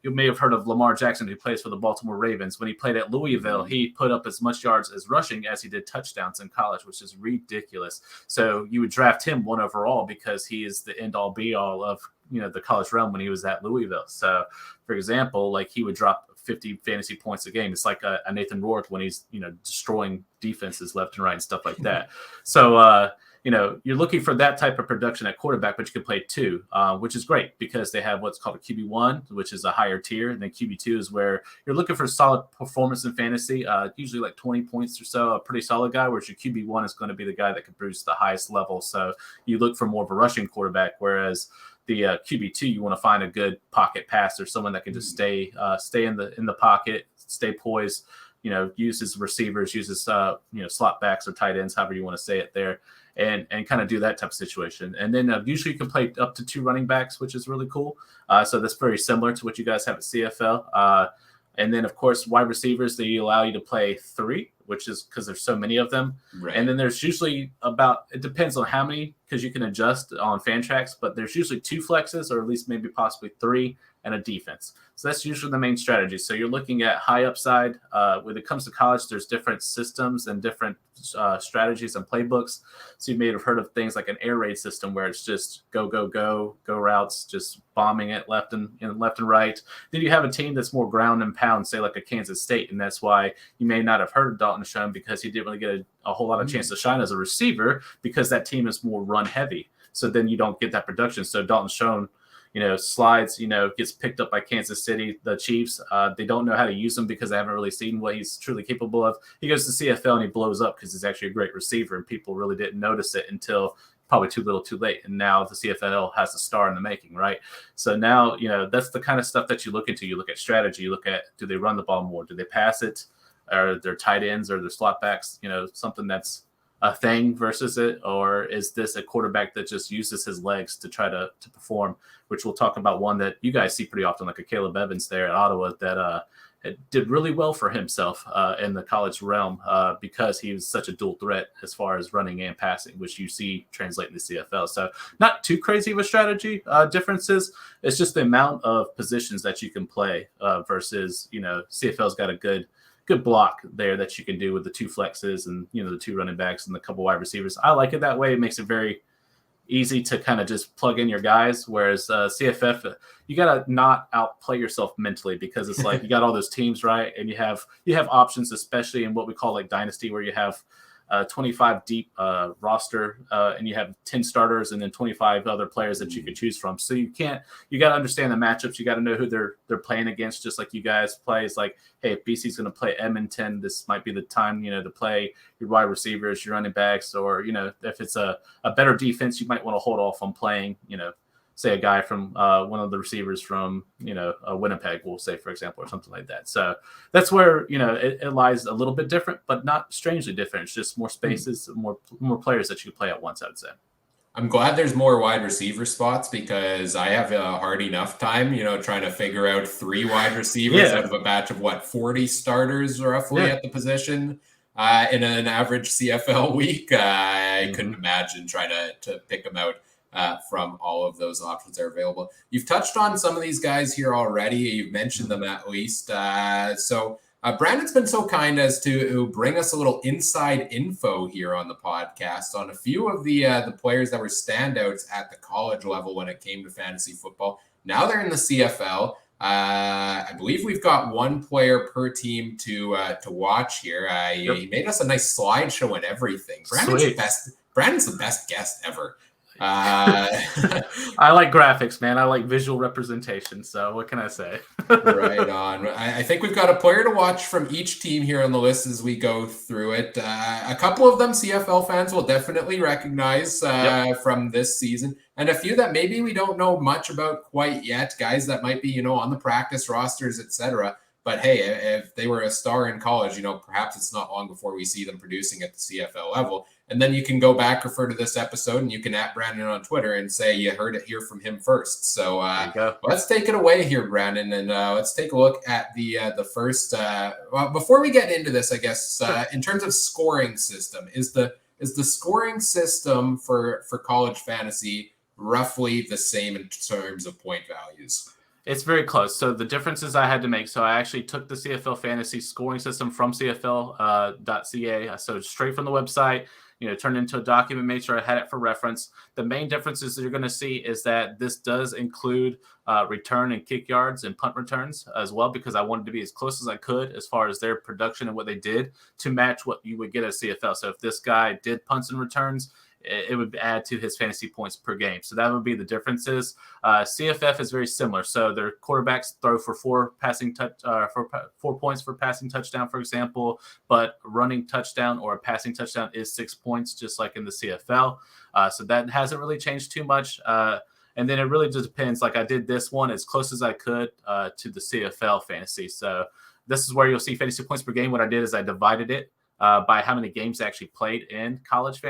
you may have heard of Lamar Jackson, who plays for the Baltimore Ravens. When he played at Louisville, he put up as much yards as rushing as he did touchdowns in college, which is ridiculous. So you would draft him 1 overall because he is the end all be all of the college realm when he was at Louisville. So, for example, like he would drop 50 fantasy points a game. It's like a Nathan Rourke when he's destroying defenses left and right and stuff like that. So you're looking for that type of production at quarterback, but you can play 2, which is great because they have what's called a QB1, which is a higher tier, and then QB2 is where you're looking for solid performance in fantasy, usually like 20 points or so, a pretty solid guy, whereas your QB1 is going to be the guy that can produce the highest level. So you look for more of a rushing quarterback, whereas the QB2, you want to find a good pocket passer, someone that can just stay in the pocket, stay poised, use his receivers, use his slot backs or tight ends, however you want to say it there, and kind of do that type of situation. And then usually you can play up to 2 running backs, which is really cool. So that's very similar to what you guys have at CFL. And then, of course, wide receivers, they allow you to play 3, which is because there's so many of them. Right. And then there's usually it depends on how many, because you can adjust on Fantrax, but there's usually 2 flexes, or at least maybe possibly 3, and a defense. So that's usually the main strategy. So you're looking at high upside. When it comes to college, there's different systems and different strategies and playbooks. So you may have heard of things like an air raid system, where it's just go routes, just bombing it left and right. Then you have a team that's more ground and pound, say like a Kansas State, and that's why you may not have heard of Dalton Schoen, because he didn't really get a whole lot of chance to shine as a receiver, because that team is more run heavy. So then you don't get that production. So Dalton Schoen, slides, gets picked up by Kansas City, the Chiefs. They don't know how to use him because they haven't really seen what he's truly capable of. He goes to CFL and he blows up because he's actually a great receiver, and people really didn't notice it until probably too little too late. And now the CFL has a star in the making, right? So now, that's the kind of stuff that you look into. You look at strategy. You look at, do they run the ball more? Do they pass it? Are their tight ends or their slot backs, something that's a thing versus it, or is this a quarterback that just uses his legs to try to perform, which we'll talk about one that you guys see pretty often, like a Caleb Evans there at Ottawa, that did really well for himself in the college realm because he was such a dual threat as far as running and passing, which you see translate in the CFL. So not too crazy of a strategy differences. It's just the amount of positions that you can play versus, CFL's got a good block there that you can do with the 2 flexes and, the 2 running backs and the couple wide receivers. I like it that way. It makes it very easy to kind of just plug in your guys. Whereas CFF, you got to not outplay yourself mentally, because it's like you got all those teams, right? And you have options, especially in what we call like dynasty, where you have 25 deep roster and you have 10 starters and then 25 other players that you can choose from. So you got to understand the matchups. You got to know who they're playing against, just like you guys play. It's like, hey, if BC's going to play Edmonton, this might be the time, to play your wide receivers, your running backs, or, if it's a better defense, you might want to hold off on playing, say a guy from one of the receivers from, Winnipeg, we'll say, for example, or something like that. So that's where, it lies a little bit different, but not strangely different. It's just more spaces, more players that you play at once, I would say. I'm glad there's more wide receiver spots, because I have a hard enough time, trying to figure out 3 wide receivers out of a batch of 40 starters roughly at the position in an average CFL week. I couldn't imagine trying to pick them out from all of those options that are available. You've touched on some of these guys here already. You've mentioned them at least. So Brandon's been so kind as to bring us a little inside info here on the podcast on a few of the players that were standouts at the college level when it came to fantasy football. Now they're in the CFL. I believe we've got 1 player per team to watch here. He made us a nice slideshow and everything. Brandon's Brandon's the best guest ever. I like graphics, man. I like visual representation. So what can I say? Right on. I think we've got a player to watch from each team here on the list as we go through it. A couple of them CFL fans will definitely recognize from this season, and a few that maybe we don't know much about quite yet. Guys that might be, on the practice rosters, etc. But hey, if they were a star in college, perhaps it's not long before we see them producing at the CFL level. And then you can go back, refer to this episode, and you can @, Brandon on Twitter and say you heard it here from him first. So let's take it away here, Brandon, and let's take a look at the first. Well, before we get into this, I guess in terms of scoring system, is the scoring system for college fantasy roughly the same in terms of point values? It's very close. So the differences I had to make. So I actually took the CFL fantasy scoring system from CFL.ca. So straight from the website, turned into a document, made sure I had it for reference. The main differences that you're going to see is that this does include return and kick yards and punt returns as well, because I wanted to be as close as I could as far as their production and what they did to match what you would get at CFL. So if this guy did punts and returns, it would add to his fantasy points per game. So that would be the differences. CFF is very similar. So their quarterbacks throw for 4 points for passing touchdown, for example, but running touchdown or a passing touchdown is 6 points, just like in the CFL. So that hasn't really changed too much. And then it really just depends. Like I did this one as close as I could to the CFL fantasy. So this is where you'll see fantasy points per game. What I did is I divided it by how many games they actually played in college.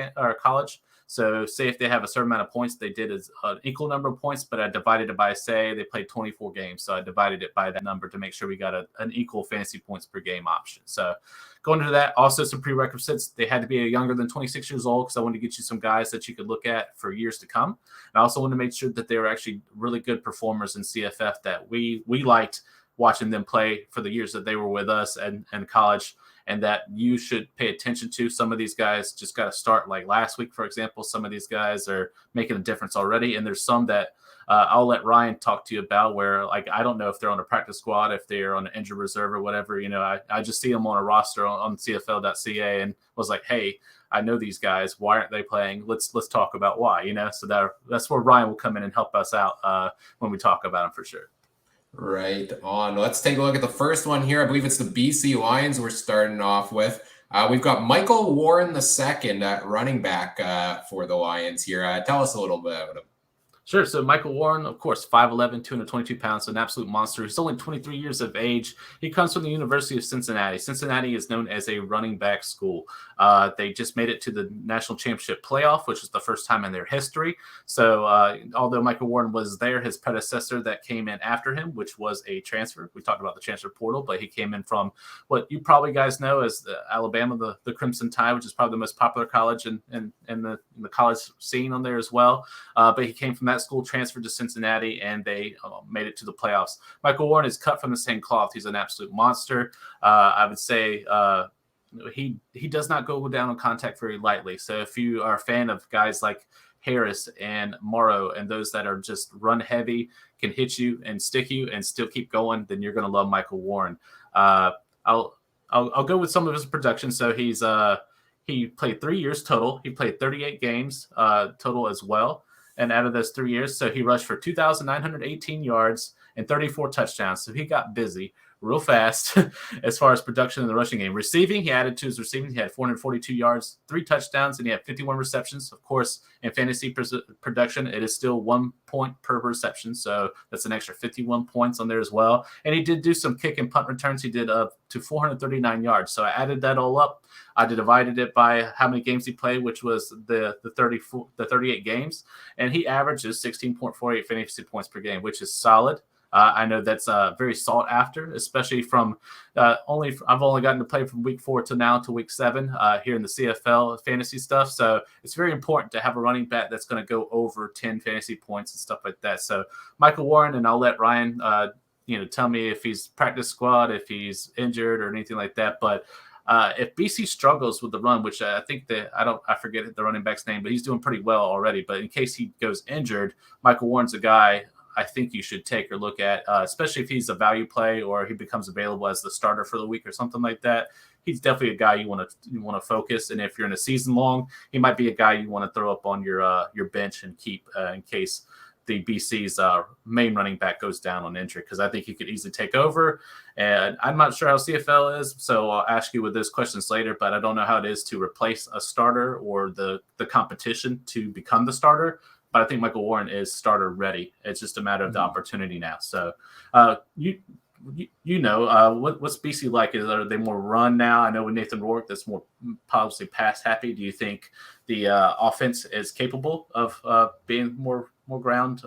So say if they have a certain amount of points, they did an equal number of points, but I divided it by, say, they played 24 games. So I divided it by that number to make sure we got an equal fantasy points per game option. So going into that, also some prerequisites. They had to be younger than 26 years old because I wanted to get you some guys that you could look at for years to come. And I also wanted to make sure that they were actually really good performers in CFF that we liked watching them play for the years that they were with us and college, and that you should pay attention to. Some of these guys just got to start, like last week, for example. Some of these guys are making a difference already, and there's some that I'll let Ryan talk to you about where, like, I don't know if they're on a practice squad, if they're on an injured reserve or whatever. I just see them on a roster on CFL.ca and was like, hey, I know these guys. Why aren't they playing? Let's talk about why, So that's where Ryan will come in and help us out when we talk about them for sure. Right on. Let's take a look at the first one here. I believe it's the BC Lions we're starting off with. We've got Michael Warren II at running back for the Lions here. Tell us a little bit about him. Sure. So Michael Warren, of course, 5'11", 222 pounds, so an absolute monster. He's only 23 years of age. He comes from the University of Cincinnati. Cincinnati is known as a running back school. They just made it to the national championship playoff, which is the first time in their history. So although Michael Warren was there, his predecessor that came in after him, which was a transfer. We talked about the transfer portal, but he came in from what you probably guys know as Alabama, the Crimson Tide, which is probably the most popular college in the college scene on there as well. But he came from that school, transferred to Cincinnati, and they made it to the playoffs. Michael Warren is cut from the same cloth. He's an absolute monster. I would say he does not go down on contact very lightly. So if you are a fan of guys like Harris and Morrow and those that are just run heavy, can hit you and stick you and still keep going, then you're going to love Michael Warren. I'll go with some of his production. So he played 3 years total. He played 38 games total as well. And out of those 3 years, so he rushed for 2,918 yards and 34 touchdowns. So he got busy real fast as far as production in the rushing game. Receiving, he added to his receiving. He had 442 yards, 3 touchdowns, and he had 51 receptions. Of course, in fantasy production, it is still 1 point per reception. So that's an extra 51 points on there as well. And he did do some kick and punt returns. He did up to 439 yards. So I added that all up. I divided it by how many games he played, which was the 38 games. And he averages 16.48 fantasy points per game, which is solid. I know that's very sought after, especially from I've only gotten to play from week 4 to now to week 7 here in the CFL fantasy stuff. So it's very important to have a running back that's going to go over 10 fantasy points and stuff like that. So Michael Warren, and I'll let Ryan, tell me if he's practice squad, if he's injured or anything like that. But if BC struggles with the run, which I think I forget the running back's name, but he's doing pretty well already. But in case he goes injured, Michael Warren's a guy I think you should take or look at, especially if he's a value play or he becomes available as the starter for the week or something like that. he's definitely a guy you want to focus. And if you're in a season long, he might be a guy you want to throw up on your bench and keep in case the BC's main running back goes down on injury, because I think he could easily take over. And I'm not sure how CFL is, so I'll ask you with those questions later, but I don't know how it is to replace a starter or the competition to become the starter. But I think Michael Warren is starter ready. It's just a matter of the opportunity now. So what's BC like? Are they more run now? I know with Nathan Rourke, that's more possibly pass happy. Do you think the offense is capable of being more ground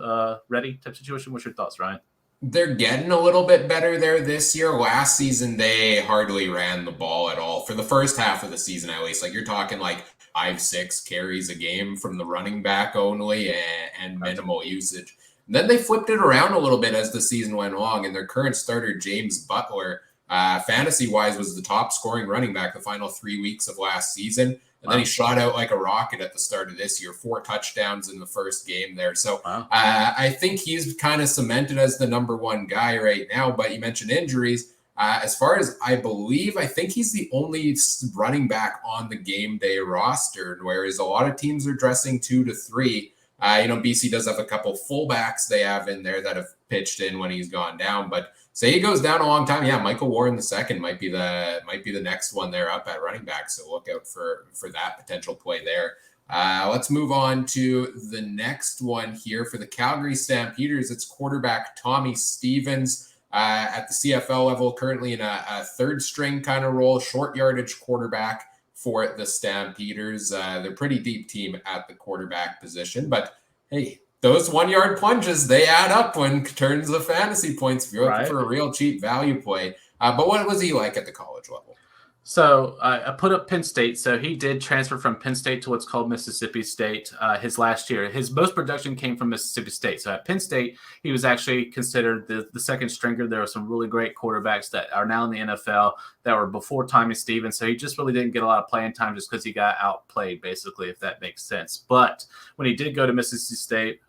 ready type situation? What's your thoughts, Ryan? They're getting a little bit better there this year. Last season, they hardly ran the ball at all for the first half of the season, at least. Like, you're talking like 5-6 carries a game from the running back only, and minimal usage. And then they flipped it around a little bit as the season went along, and their current starter, James Butler, fantasy-wise, was the top scoring running back the final 3 weeks of last season. And then he shot out like a rocket at the start of this year, 4 touchdowns in the first game there. So I think he's kind of cemented as the number one guy right now. But you mentioned injuries. As far as I believe, I think he's the only running back on the game day roster, whereas a lot of teams are dressing 2 to 3. BC does have a couple fullbacks they have in there that have pitched in when he's gone down. But say he goes down a long time, yeah, Michael Warren II might be the next one there up at running back. So look out for that potential play there. Let's move on to the next one here for the Calgary Stampeders. It's quarterback Tommy Stevens at the CFL level, currently in a third string kind of role, short yardage quarterback for the Stampeders. They're a pretty deep team at the quarterback position, but hey, those 1 yard plunges, they add up when terms of fantasy points if you're looking for a real cheap value play. But what was he like at the college level? So I put up Penn State. So he did transfer from Penn State to what's called Mississippi State his last year. His most production came from Mississippi State. So at Penn State, he was actually considered the second stringer. There are some really great quarterbacks that are now in the NFL that were before Tommy Stevens. So he just really didn't get a lot of playing time just because he got outplayed, basically, if that makes sense. But when he did go to Mississippi State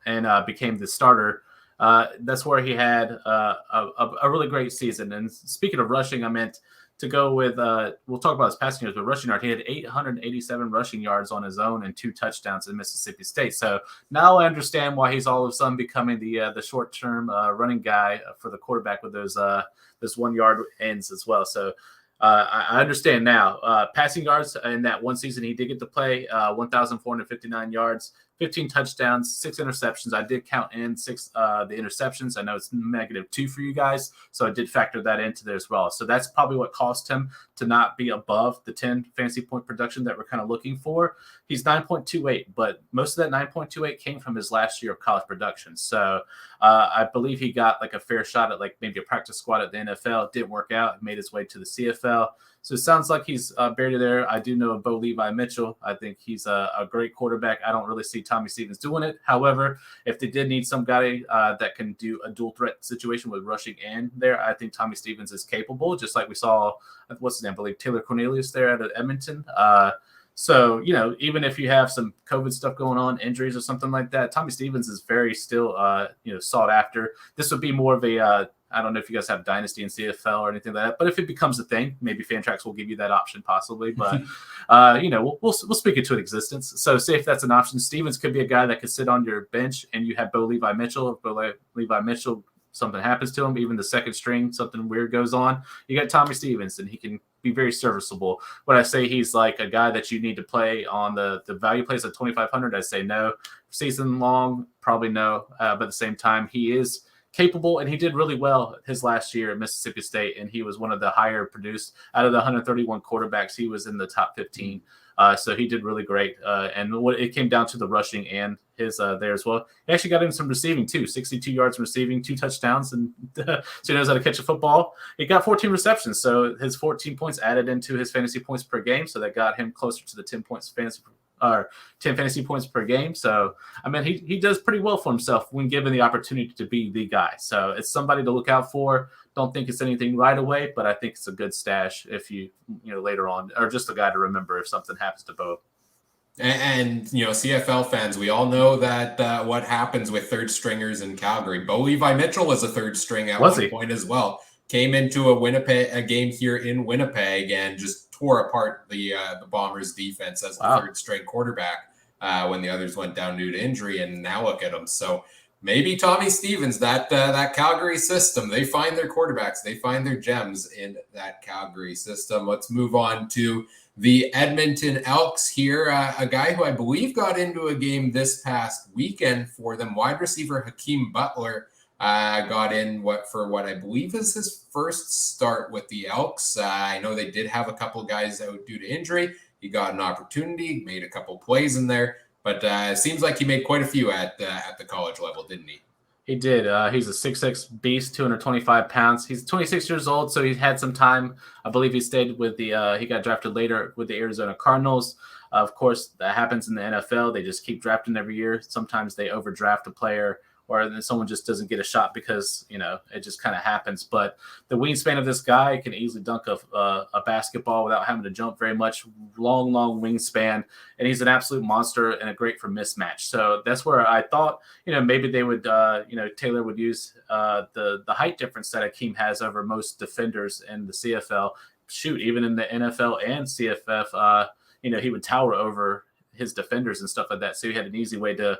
and became the starter, that's where he had a really great season. And speaking of rushing, I meant to go with, we'll talk about his passing yards, but rushing yard, he had 887 rushing yards on his own and 2 touchdowns in Mississippi State. So now I understand why he's all of a sudden becoming the short-term running guy for the quarterback with those 1 yard ends as well. So I understand now. Passing yards in that one season, he did get to play 1,459 yards, 15 touchdowns, 6 interceptions. I did count in 6 the interceptions. I know it's -2 for you guys, so I did factor that into there as well. So that's probably what cost him to not be above the 10 fantasy point production that we're kind of looking for. He's 9.28, but most of that 9.28 came from his last year of college production. So I believe he got like a fair shot at like maybe a practice squad at the NFL. It didn't work out. It made his way to the CFL. So it sounds like he's buried there. I do know Bo Levi Mitchell. I think he's a great quarterback. I don't really see Tommy Stevens doing it. However, if they did need some guy that can do a dual threat situation with rushing and there, I think Tommy Stevens is capable, just like we saw, what's his name, I believe Taylor Cornelius there at Edmonton. So, even if you have some COVID stuff going on, injuries or something like that, Tommy Stevens is very still, sought after. This would be more of a, I don't know if you guys have Dynasty and CFL or anything like that, but if it becomes a thing, maybe Fantrax will give you that option possibly. But, we'll speak it to an existence. So say if that's an option, Stevens could be a guy that could sit on your bench and you have Bo Levi Mitchell. If Bo Levi Mitchell, something happens to him, even the second string, something weird goes on, you got Tommy Stevens and he can be very serviceable. When I say he's like a guy that you need to play on the value plays at 2,500, I say no. Season long, probably no. But at the same time, he is capable, and he did really well his last year at Mississippi State, and he was one of the higher produced out of the 131 quarterbacks. He was in the top 15. So he did really great. And it came down to the rushing and his there as well. He actually got in some receiving too, 62 yards receiving, 2 touchdowns. And so he knows how to catch a football. He got 14 receptions. So his 14 points added into his fantasy points per game. So that got him closer to the 10 fantasy points per game. So, I mean, he does pretty well for himself when given the opportunity to be the guy. So it's somebody to look out for. Don't think it's anything right away, but I think it's a good stash if you later on, or just a guy to remember if something happens to Bo. And CFL fans, we all know that what happens with third stringers in Calgary. Bo Levi Mitchell was a third string at one point as well. came into a game here in Winnipeg and just tore apart the Bombers defense as the third string quarterback when the others went down due to injury. And now look at him. So maybe Tommy Stevens, that Calgary system, they find their quarterbacks, they find their gems in that Calgary system. Let's move on to the Edmonton Elks here. A guy who I believe got into a game this past weekend for them, wide receiver Hakeem Butler, got in what I believe is his first start with the Elks. I know they did have a couple guys out due to injury. He got an opportunity, made a couple plays in there. But it seems like he made quite a few at the college level, didn't he? He did. He's a 6'6" beast, 225 pounds. He's 26 years old, so he's had some time. I believe he stayed with he got drafted later with the Arizona Cardinals. Of course, that happens in the NFL. They just keep drafting every year. Sometimes they overdraft a player, or then someone just doesn't get a shot because, it just kind of happens. But the wingspan of this guy can easily dunk a basketball without having to jump very much. Long wingspan. And he's an absolute monster and a great for mismatch. So that's where I thought, maybe they would, Taylor would use the height difference that Hakeem has over most defenders in the CFL. Shoot, even in the NFL and CFF, he would tower over his defenders and stuff like that. So he had an easy way to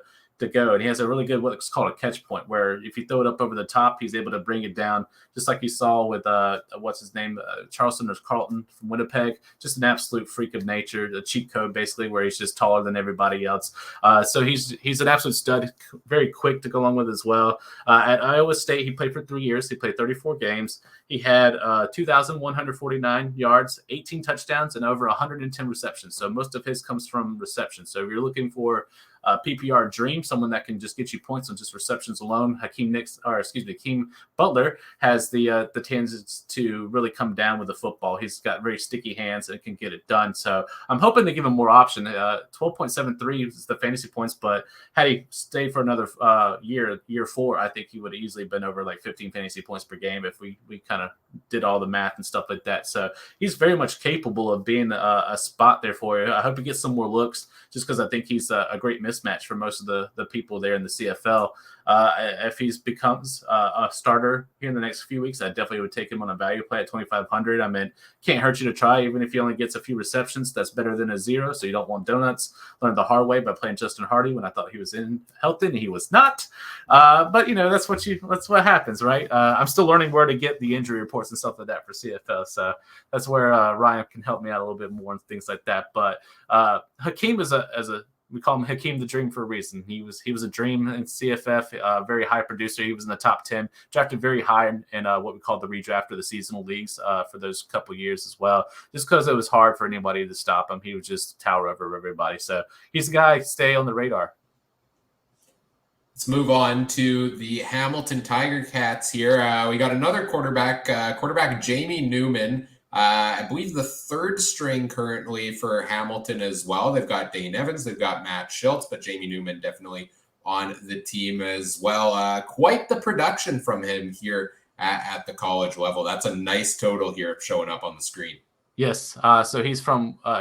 go, and he has a really good what's called a catch point, where if you throw it up over the top, he's able to bring it down, just like you saw with what's his name, Charleston or Carlton from Winnipeg. Just an absolute freak of nature, a cheat code basically, where he's just taller than everybody else. So he's an absolute stud, very quick to go along with as well. At Iowa State, he played for 3 years. He played 34 games. He had 2,149 yards, 18 touchdowns, and over 110 receptions. So most of his comes from reception. So if you're looking for PPR dream, someone that can just get you points on just receptions alone, Hakeem Butler has the tendency to really come down with the football. He's got very sticky hands and can get it done. So I'm hoping to give him more option. 12.73 is the fantasy points, but had he stayed for another year 4, I think he would have easily been over like 15 fantasy points per game if we kind of did all the math and stuff like that. So he's very much capable of being a spot there for you. I hope he gets some more looks, just because I think he's a great mismatch for most of the people there in the CFL. If he becomes a starter here in the next few weeks, I definitely would take him on a value play at 2,500. I mean, can't hurt you to try, even if he only gets a few receptions. That's better than a 0, so you don't want donuts. Learned the hard way by playing Justin Hardy when I thought he was healthy, and he was not. But that's what happens, right? I'm still learning where to get the injury reports and stuff like that for CFL, so that's where Ryan can help me out a little bit more and things like that. But Hakeem is we call him Hakeem the Dream for a reason. He was a dream in CFF, very high producer. He was in the top 10, drafted very high in what we call the redraft or the seasonal leagues for those couple years as well, just because it was hard for anybody to stop him. He would just tower over everybody. So he's a guy to stay on the radar. Let's move on to the Hamilton Tiger Cats here. We got another quarterback Jamie Newman. I believe the third string currently for Hamilton as well. They've got Dane Evans, they've got Matt Schultz, but Jamie Newman definitely on the team as well. Quite the production from him here at the college level. That's a nice total here showing up on the screen. Yes. So he's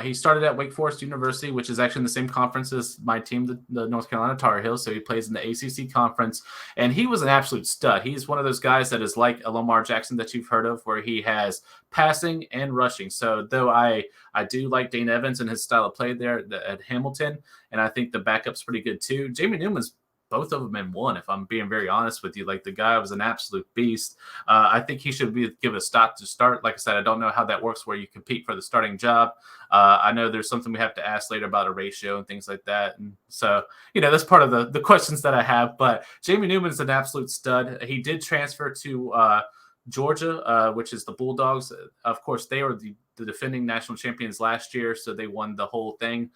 he started at Wake Forest University, which is actually in the same conference as my team, the North Carolina Tar Heels. So he plays in the ACC conference, and he was an absolute stud. He's one of those guys that is like a Lamar Jackson that you've heard of, where he has passing and rushing. So though I do like Dane Evans and his style of play there at Hamilton, and I think the backup's pretty good too. Jamie Newman's both of them in one, if I'm being very honest with you. Like, the guy was an absolute beast. I think he should be given a stop to start. Like I said, I don't know how that works where you compete for the starting job. I know there's something we have to ask later about a ratio and things like that. And so, that's part of the questions that I have. But Jamie Newman's an absolute stud. He did transfer to Georgia, which is the Bulldogs. Of course, they were the defending national champions last year, so they won the whole thing.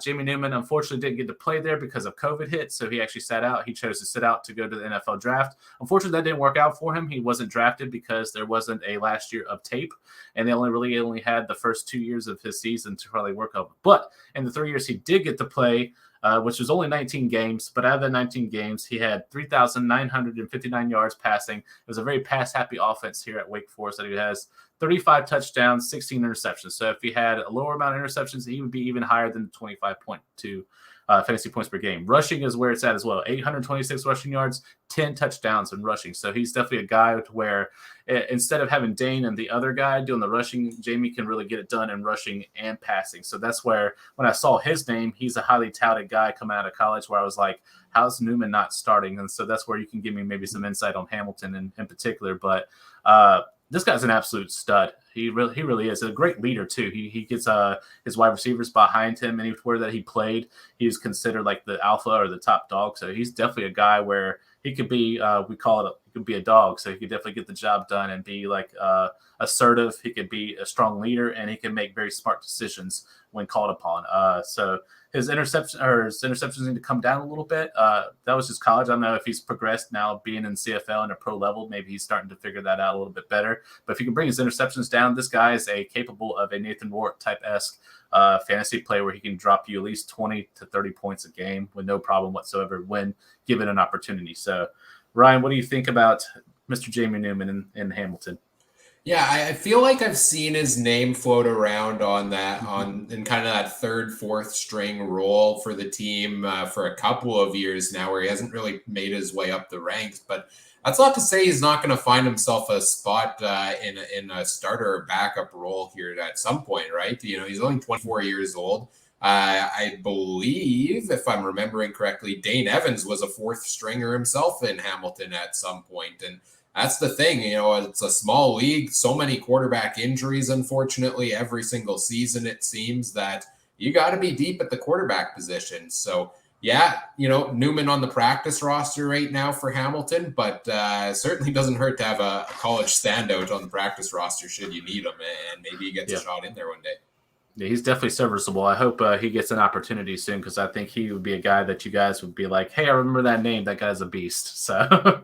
Jamie Newman, unfortunately, didn't get to play there because of COVID hit, so he actually sat out. He chose to sit out to go to the NFL draft. Unfortunately, that didn't work out for him. He wasn't drafted because there wasn't a last year of tape, and they only had the first 2 years of his season to probably work up. But in the 3 years he did get to play, which was only 19 games. But out of the 19 games, he had 3,959 yards passing. It was a very pass-happy offense here at Wake Forest that he has. 35 touchdowns, 16 interceptions. So if he had a lower amount of interceptions, he would be even higher than 25.2 fantasy points per game. Rushing is where it's at as well. 826 rushing yards, 10 touchdowns in rushing. So he's definitely a guy where instead of having Dane and the other guy doing the rushing, Jamie can really get it done in rushing and passing. So that's where when I saw his name, he's a highly touted guy coming out of college where I was like, how's Newman not starting? And so that's where you can give me maybe some insight on Hamilton in particular. But this guy's an absolute stud. He really is a great leader too. He gets his wide receivers behind him anywhere that he played. He's considered like the alpha or the top dog. So he's definitely a guy where he could be he could be a dog. So he could definitely get the job done and be like assertive. He could be a strong leader and he can make very smart decisions when called upon. So his interceptions need to come down a little bit. That was just college. I don't know if he's progressed now being in CFL and a pro level. Maybe he's starting to figure that out a little bit better. But if he can bring his interceptions down, this guy is capable of a Nathan Wart type-esque fantasy player where he can drop you at least 20 to 30 points a game with no problem whatsoever when given an opportunity. So, Ryan, what do you think about Mr. Jamie Newman in Hamilton? Yeah, I feel like I've seen his name float around in kind of that third, fourth string role for the team for a couple of years now, where he hasn't really made his way up the ranks. But that's not to say he's not going to find himself a spot in a starter or backup role here at some point, right? He's only 24 years old. I believe, if I'm remembering correctly, Dane Evans was a fourth stringer himself in Hamilton at some point, and that's the thing, it's a small league, so many quarterback injuries, unfortunately, every single season, it seems that you got to be deep at the quarterback position. So, yeah, Newman on the practice roster right now for Hamilton, but certainly doesn't hurt to have a college standout on the practice roster should you need him, and maybe he gets a shot in there one day. Yeah, he's definitely serviceable. I hope he gets an opportunity soon because I think he would be a guy that you guys would be like, hey, I remember that name. That guy's a beast. So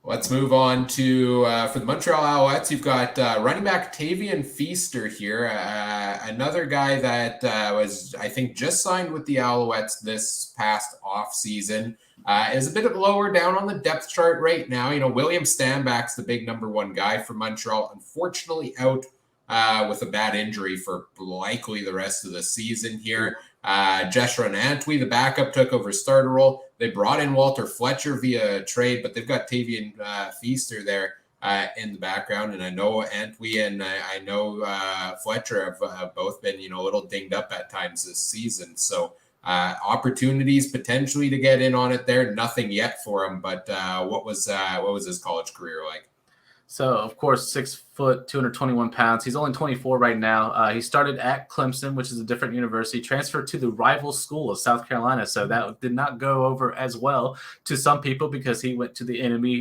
let's move on to, for the Montreal Alouettes, you've got running back Tavian Feaster here, another guy that was, I think, just signed with the Alouettes this past offseason. Is a bit lower down on the depth chart right now. William Stanback's the big number one guy for Montreal, unfortunately out with a bad injury for likely the rest of the season here. Jeshron Antwi, the backup, took over starter role. They brought in Walter Fletcher via trade, but they've got Tavian Feaster there in the background. And I know Antwi and I know Fletcher have both been, a little dinged up at times this season. So opportunities potentially to get in on it there. Nothing yet for him, but what was his college career like? So, of course, 6 foot, 221 pounds. He's only 24 right now. He started at Clemson, which is a different university, transferred to the rival school of South Carolina. So that did not go over as well to some people because he went to the enemy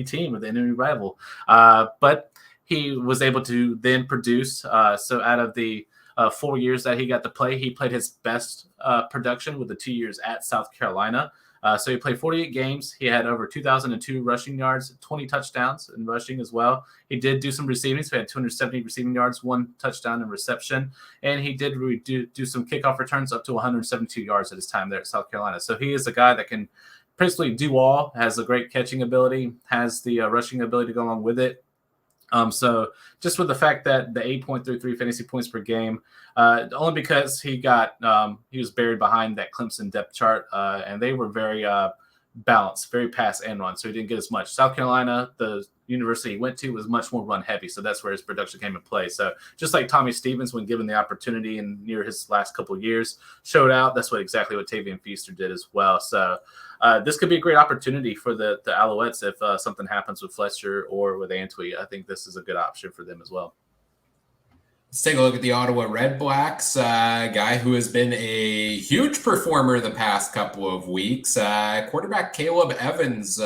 team or the enemy rival. But he was able to then produce. So out of the 4 years that he got to play, he played his best production with the 2 years at South Carolina. So he played 48 games. He had over 2,002 rushing yards, 20 touchdowns in rushing as well. He did do some receiving. So he had 270 receiving yards, 1 touchdown in reception. And he did do some kickoff returns up to 172 yards at his time there at South Carolina. So he is a guy that can basically do all, has a great catching ability, has the rushing ability to go along with it. So just with the fact that the 8.33 fantasy points per game, only because he was buried behind that Clemson depth chart, and they were very balanced, very pass and run, so he didn't get as much. South Carolina, the university he went to, was much more run heavy, so that's where his production came into play. So just like Tommy Stevens, when given the opportunity and near his last couple of years, showed out. That's exactly what Tavian Feaster did as well. So this could be a great opportunity for the Alouettes if something happens with Fletcher or with Antwi. I think this is a good option for them as well. Let's take a look at the Ottawa Red Blacks, guy who has been a huge performer the past couple of weeks. Quarterback Caleb Evans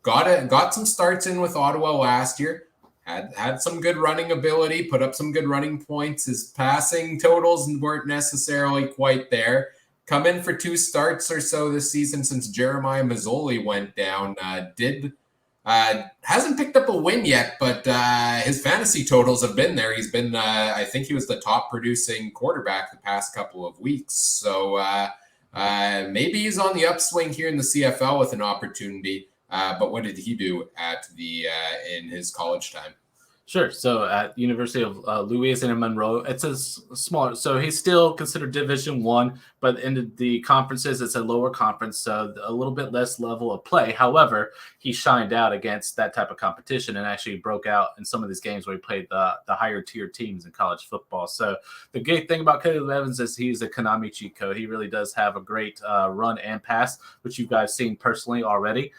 got some starts in with Ottawa last year, had some good running ability, put up some good running points. His passing totals weren't necessarily quite there. Come in for 2 starts or so this season since Jeremiah Mazzoli went down. Hasn't picked up a win yet, but his fantasy totals have been there. He's been, I think he was the top producing quarterback the past couple of weeks. So maybe he's on the upswing here in the CFL with an opportunity. But what did he do in his college time? Sure. So at University of Louisiana Monroe, it's a smaller. So he's still considered Division One, but in the conferences, it's a lower conference, so a little bit less level of play. However, he shined out against that type of competition and actually broke out in some of these games where he played the higher tier teams in college football. So the great thing about Caleb Evans is he's a Konami cheat code. He really does have a great run and pass, which you guys seen personally already.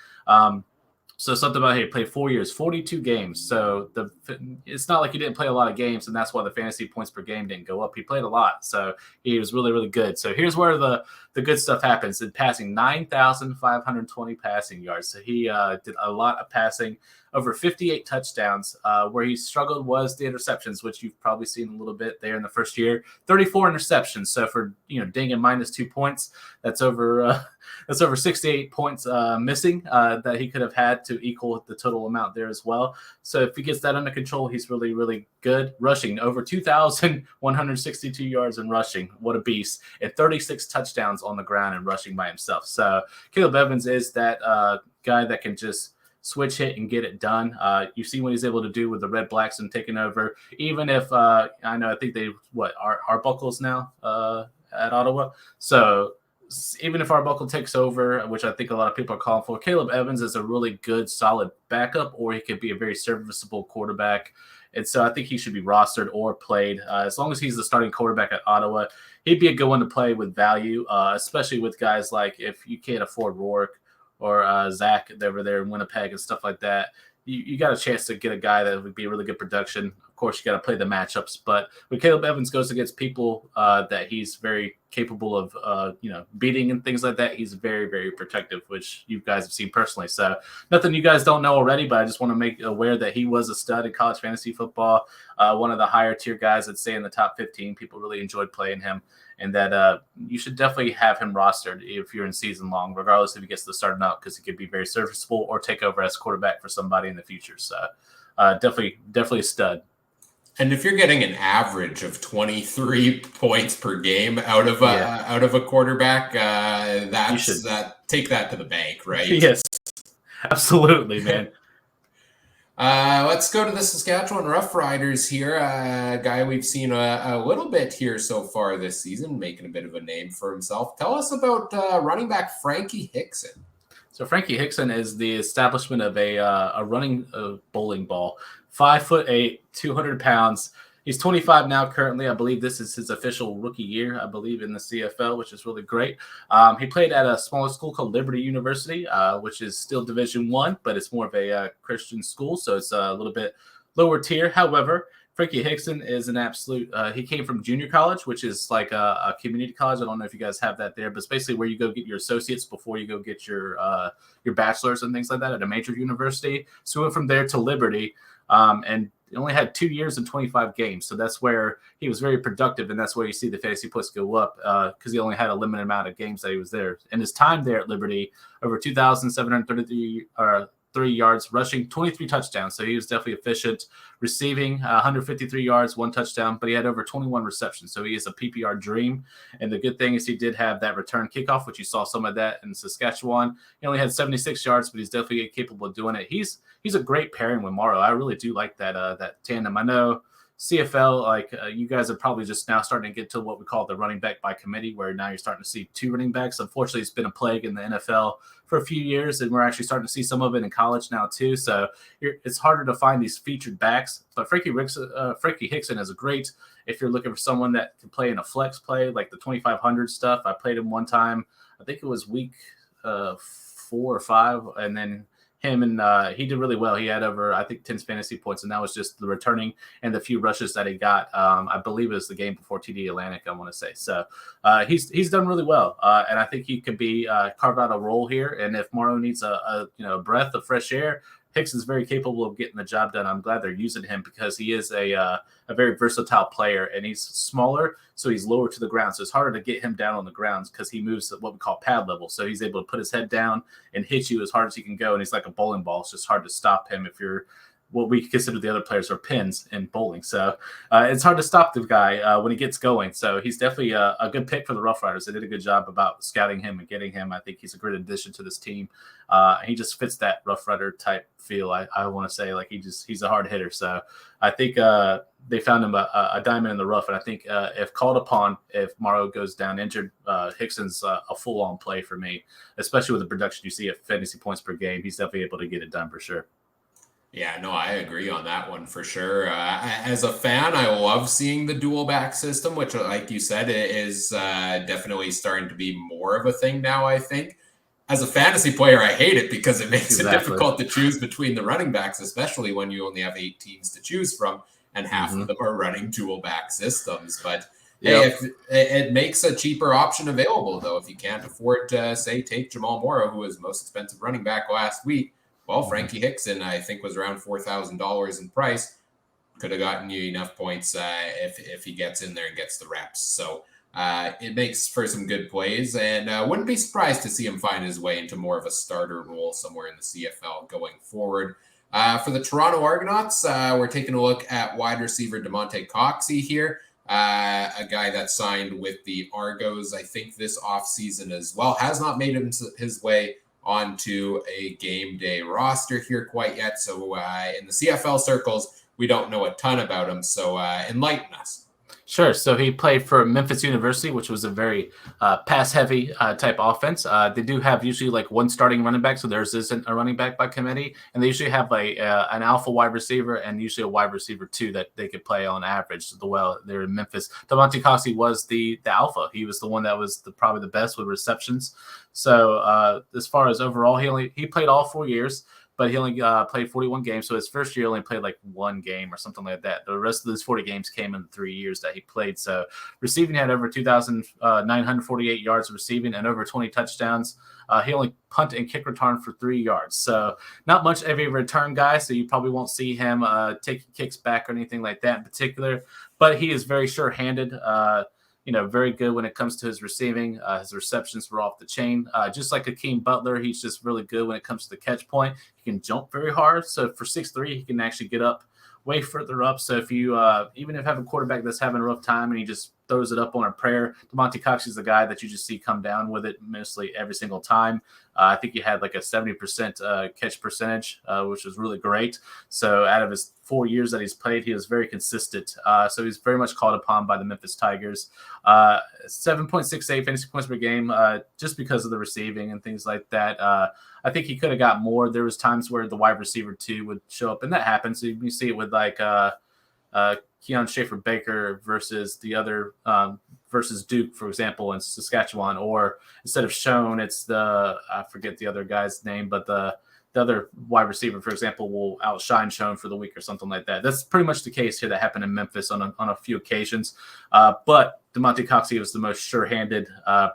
So something about he played 4 years, 42 games. So it's not like he didn't play a lot of games, and that's why the fantasy points per game didn't go up. He played a lot, so he was really, really good. So here's where the good stuff happens. In passing 9,520 passing yards. So he did a lot of passing, over 58 touchdowns. Where he struggled was the interceptions, which you've probably seen a little bit there in the first year. 34 interceptions. So for ding and minus 2 points, that's over 68 points missing that he could have had to equal the total amount there as well. So if he gets that under control, he's really, really good. Rushing over 2,162 yards in rushing. What a beast. And 36 touchdowns on the ground and rushing by himself. So Caleb Evans is that guy that can just switch hit and get it done. You've seen what he's able to do with the Red Blacks and taking over. Even if I think they are Buckles now at Ottawa. So even if Arbuckle takes over, which I think a lot of people are calling for, Caleb Evans is a really good, solid backup, or he could be a very serviceable quarterback. And so I think he should be rostered or played. As long as he's the starting quarterback at Ottawa, he'd be a good one to play with value, especially with guys like if you can't afford Rourke or Zach over there in Winnipeg and stuff like that. You got a chance to get a guy that would be really good production. Of course, you got to play the matchups. But when Caleb Evans goes against people that he's very capable of, beating and things like that, he's very, very protective, which you guys have seen personally. So nothing you guys don't know already, but I just want to make aware that he was a stud in college fantasy football, one of the higher tier guys that stay in the top 15. People really enjoyed playing him. And that you should definitely have him rostered if you're in season long, regardless if he gets to start out, because he could be very serviceable or take over as quarterback for somebody in the future. So definitely a stud. And if you're getting an average of 23 points per game out of a quarterback, take that to the bank, right? Yes, absolutely, man. Let's go to the Saskatchewan Roughriders here. A guy we've seen a little bit here so far this season, making a bit of a name for himself. Tell us about running back Frankie Hickson. So Frankie Hickson is the establishment of a running bowling ball. 5'8", 200 pounds. He's 25 now currently. I believe this is his official rookie year, I believe, in the CFL, which is really great. He played at a smaller school called Liberty University, which is still Division I, but it's more of a Christian school, so it's a little bit lower tier. However, Frankie Hickson is an absolute he came from junior college, which is like a community college. I don't know if you guys have that there, but it's basically where you go get your associates before you go get your bachelor's and things like that at a major university. So we went from there to Liberty, and he only had 2 years and 25 games. So that's where he was very productive, and that's where you see the fantasy points go up because he only had a limited amount of games that he was there. And his time there at Liberty, over 2,733 3 yards, rushing 23 touchdowns. So he was definitely efficient, receiving 153 yards, 1 touchdown, but he had over 21 receptions. So he is a PPR dream. And the good thing is he did have that return kickoff, which you saw some of that in Saskatchewan. He only had 76 yards, but he's definitely capable of doing it. He's a great pairing with Morrow. I really do like that tandem. I know CFL, you guys are probably just now starting to get to what we call the running back by committee, where now you're starting to see 2 running backs. Unfortunately, it's been a plague in the NFL for a few years, and we're actually starting to see some of it in college now too. So it's harder to find these featured backs. But Frankie Hickson is a great if you're looking for someone that can play in a flex play, like the 2,500 stuff. I played him one time. I think it was week 4 or 5, and then him and he did really well. He had over, I think, 10 fantasy points, and that was just the returning and the few rushes that he got. I believe it was the game before TD Atlantic, I want to say. So he's done really well, and I think he could be carve out a role here. And if Morrow needs a breath of fresh air, Hicks is very capable of getting the job done. I'm glad they're using him because he is a very versatile player, and he's smaller, so he's lower to the ground. So it's harder to get him down on the ground because he moves at what we call pad level. So he's able to put his head down and hit you as hard as he can go, and he's like a bowling ball. It's just hard to stop him if you're what we consider the other players are pins in bowling. So it's hard to stop the guy when he gets going. So he's definitely a good pick for the Rough Riders. They did a good job about scouting him and getting him. I think he's a great addition to this team. He just fits that Rough Rider type feel. I want to say like he's a hard hitter. So I think they found him a diamond in the rough. And I think if called upon, if Morrow goes down injured, Hickson's a full-on play for me, especially with the production you see at fantasy points per game. He's definitely able to get it done for sure. Yeah, no, I agree on that one for sure. As a fan, I love seeing the dual back system, which, like you said, is definitely starting to be more of a thing now, I think. As a fantasy player, I hate it because it makes it difficult to choose between the running backs, especially when you only have 8 teams to choose from, and half of them are running dual back systems. But hey, if it makes a cheaper option available, though, if you can't afford to, say, take Jamal Morrow, who was the most expensive running back last week, well, Frankie Hickson, I think, was around $4,000 in price. Could have gotten you enough points if he gets in there and gets the reps. So it makes for some good plays, and wouldn't be surprised to see him find his way into more of a starter role somewhere in the CFL going forward. For the Toronto Argonauts, we're taking a look at wide receiver DeMonte Coxey here, a guy that signed with the Argos, I think, this offseason as well. Has not made his way onto a game day roster here quite yet. So in the CFL circles, we don't know a ton about him. So enlighten us. Sure. So he played for Memphis University, which was a very pass-heavy type offense. They do have usually like one starting running back, so theirs isn't a running back by committee, and they usually have an alpha wide receiver and usually a wide receiver too that they could play on average. They're in Memphis. DeMonte Coxey was the alpha. He was the one that was probably the best with receptions. So as far as overall, he played all 4 years. But he only played 41 games. So his first year only played like one game or something like that. The rest of those 40 games came in the 3 years that he played. So receiving had over 2,948 yards receiving and over 20 touchdowns. He only punt and kick return for 3 yards. So not much of a return guy. So you probably won't see him taking kicks back or anything like that in particular. But he is very sure-handed. Very good when it comes to his receiving. His receptions were off the chain. Just like Akeem Butler, he's just really good when it comes to the catch point. He can jump very hard. So for 6'3", he can actually get up way further up. So if you even if you have a quarterback that's having a rough time and he just throws it up on a prayer, DeMonte Coxey is the guy that you just see come down with it mostly every single time. I think he had like a 70% catch percentage, which was really great. So out of his 4 years that he's played, he was very consistent. So he's very much called upon by the Memphis Tigers. 7.68 fantasy points per game, just because of the receiving and things like that. I think he could have got more. There was times where the wide receiver 2 would show up, and that happens. So you see it with like Keon Schaefer-Baker versus the other versus Duke, for example, in Saskatchewan, or instead of Schoen, it's I forget the other guy's name, but the other wide receiver, for example, will outshine Schoen for the week or something like that. That's pretty much the case here that happened in Memphis on a few occasions. But DeMonte Coxey was the most sure-handed,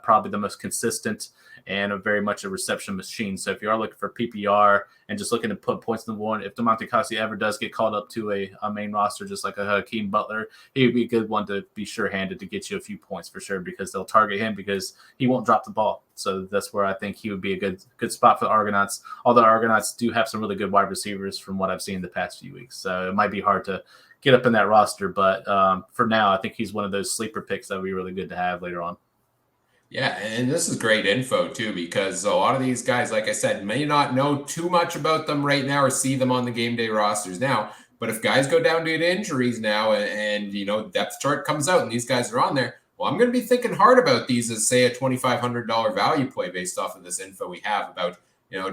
probably the most consistent, and very much a reception machine. So if you are looking for PPR and just looking to put points in the board, if DeMonte Coxey ever does get called up to a main roster, just like a Hakeem Butler, he would be a good one to be sure-handed to get you a few points for sure, because they'll target him because he won't drop the ball. So that's where I think he would be a good spot for the Argonauts. Although Argonauts do have some really good wide receivers from what I've seen the past few weeks. So it might be hard to get up in that roster. But for now, I think he's one of those sleeper picks that would be really good to have later on. Yeah, and this is great info, too, because a lot of these guys, like I said, may not know too much about them right now or see them on the game day rosters now. But if guys go down due to injuries now and depth chart comes out and these guys are on there, well, I'm going to be thinking hard about these as, say, a $2,500 value play based off of this info we have about,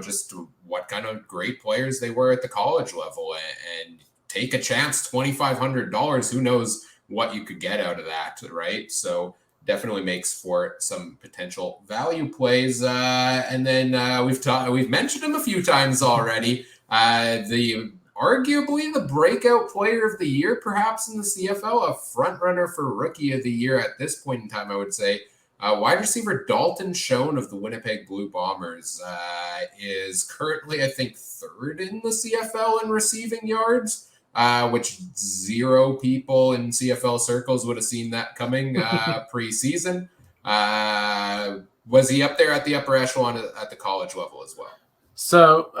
just what kind of great players they were at the college level. And take a chance, $2,500. Who knows what you could get out of that, right? So definitely makes for some potential value plays. And then we've mentioned him a few times already. Arguably the breakout player of the year, perhaps in the CFL, a front runner for rookie of the year at this point in time, I would say. Wide receiver Dalton Schoen of the Winnipeg Blue Bombers is currently, I think, 3rd in the CFL in receiving yards. Which 0 people in CFL circles would have seen that coming preseason. Was he up there at the upper echelon at the college level as well? So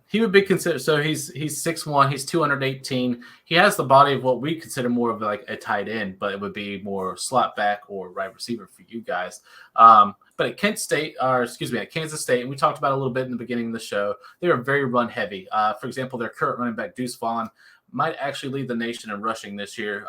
he would be considered. So he's 6'1", he's 218. He has the body of what we consider more of like a tight end, but it would be more slot back or right receiver for you guys. But at at Kansas State, and we talked about it a little bit in the beginning of the show, they are very run heavy. For example, their current running back Deuce Vaughn might actually lead the nation in rushing this year.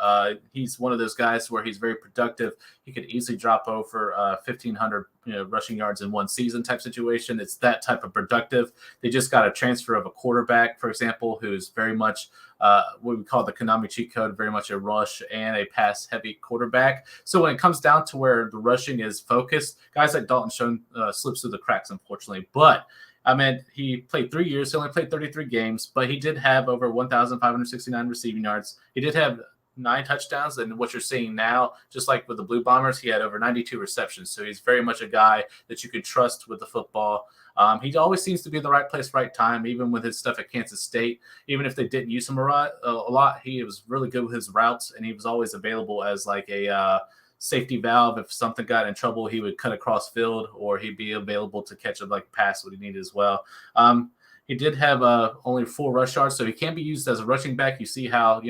He's one of those guys where he's very productive. He could easily drop over 1,500 rushing yards in one season type situation. It's that type of productive. They just got a transfer of a quarterback, for example, who's very much what we call the Konami cheat code, very much a rush and a pass heavy quarterback. So when it comes down to where the rushing is focused, guys like Dalton Schoen slips through the cracks, unfortunately. But I mean, he played 3 years. He only played 33 games, but he did have over 1,569 receiving yards. He did have 9 touchdowns. And what you're seeing now, just like with the Blue Bombers, he had over 92 receptions. So he's very much a guy that you can trust with the football. He always seems to be in the right place, right time, even with his stuff at Kansas State. Even if they didn't use him a lot, he was really good with his routes, and he was always available as like a safety valve. If something got in trouble, he would cut across field, or he'd be available to catch a pass what he needed as well. He did have only 4 rush yards, so he can be used as a rushing back. You see how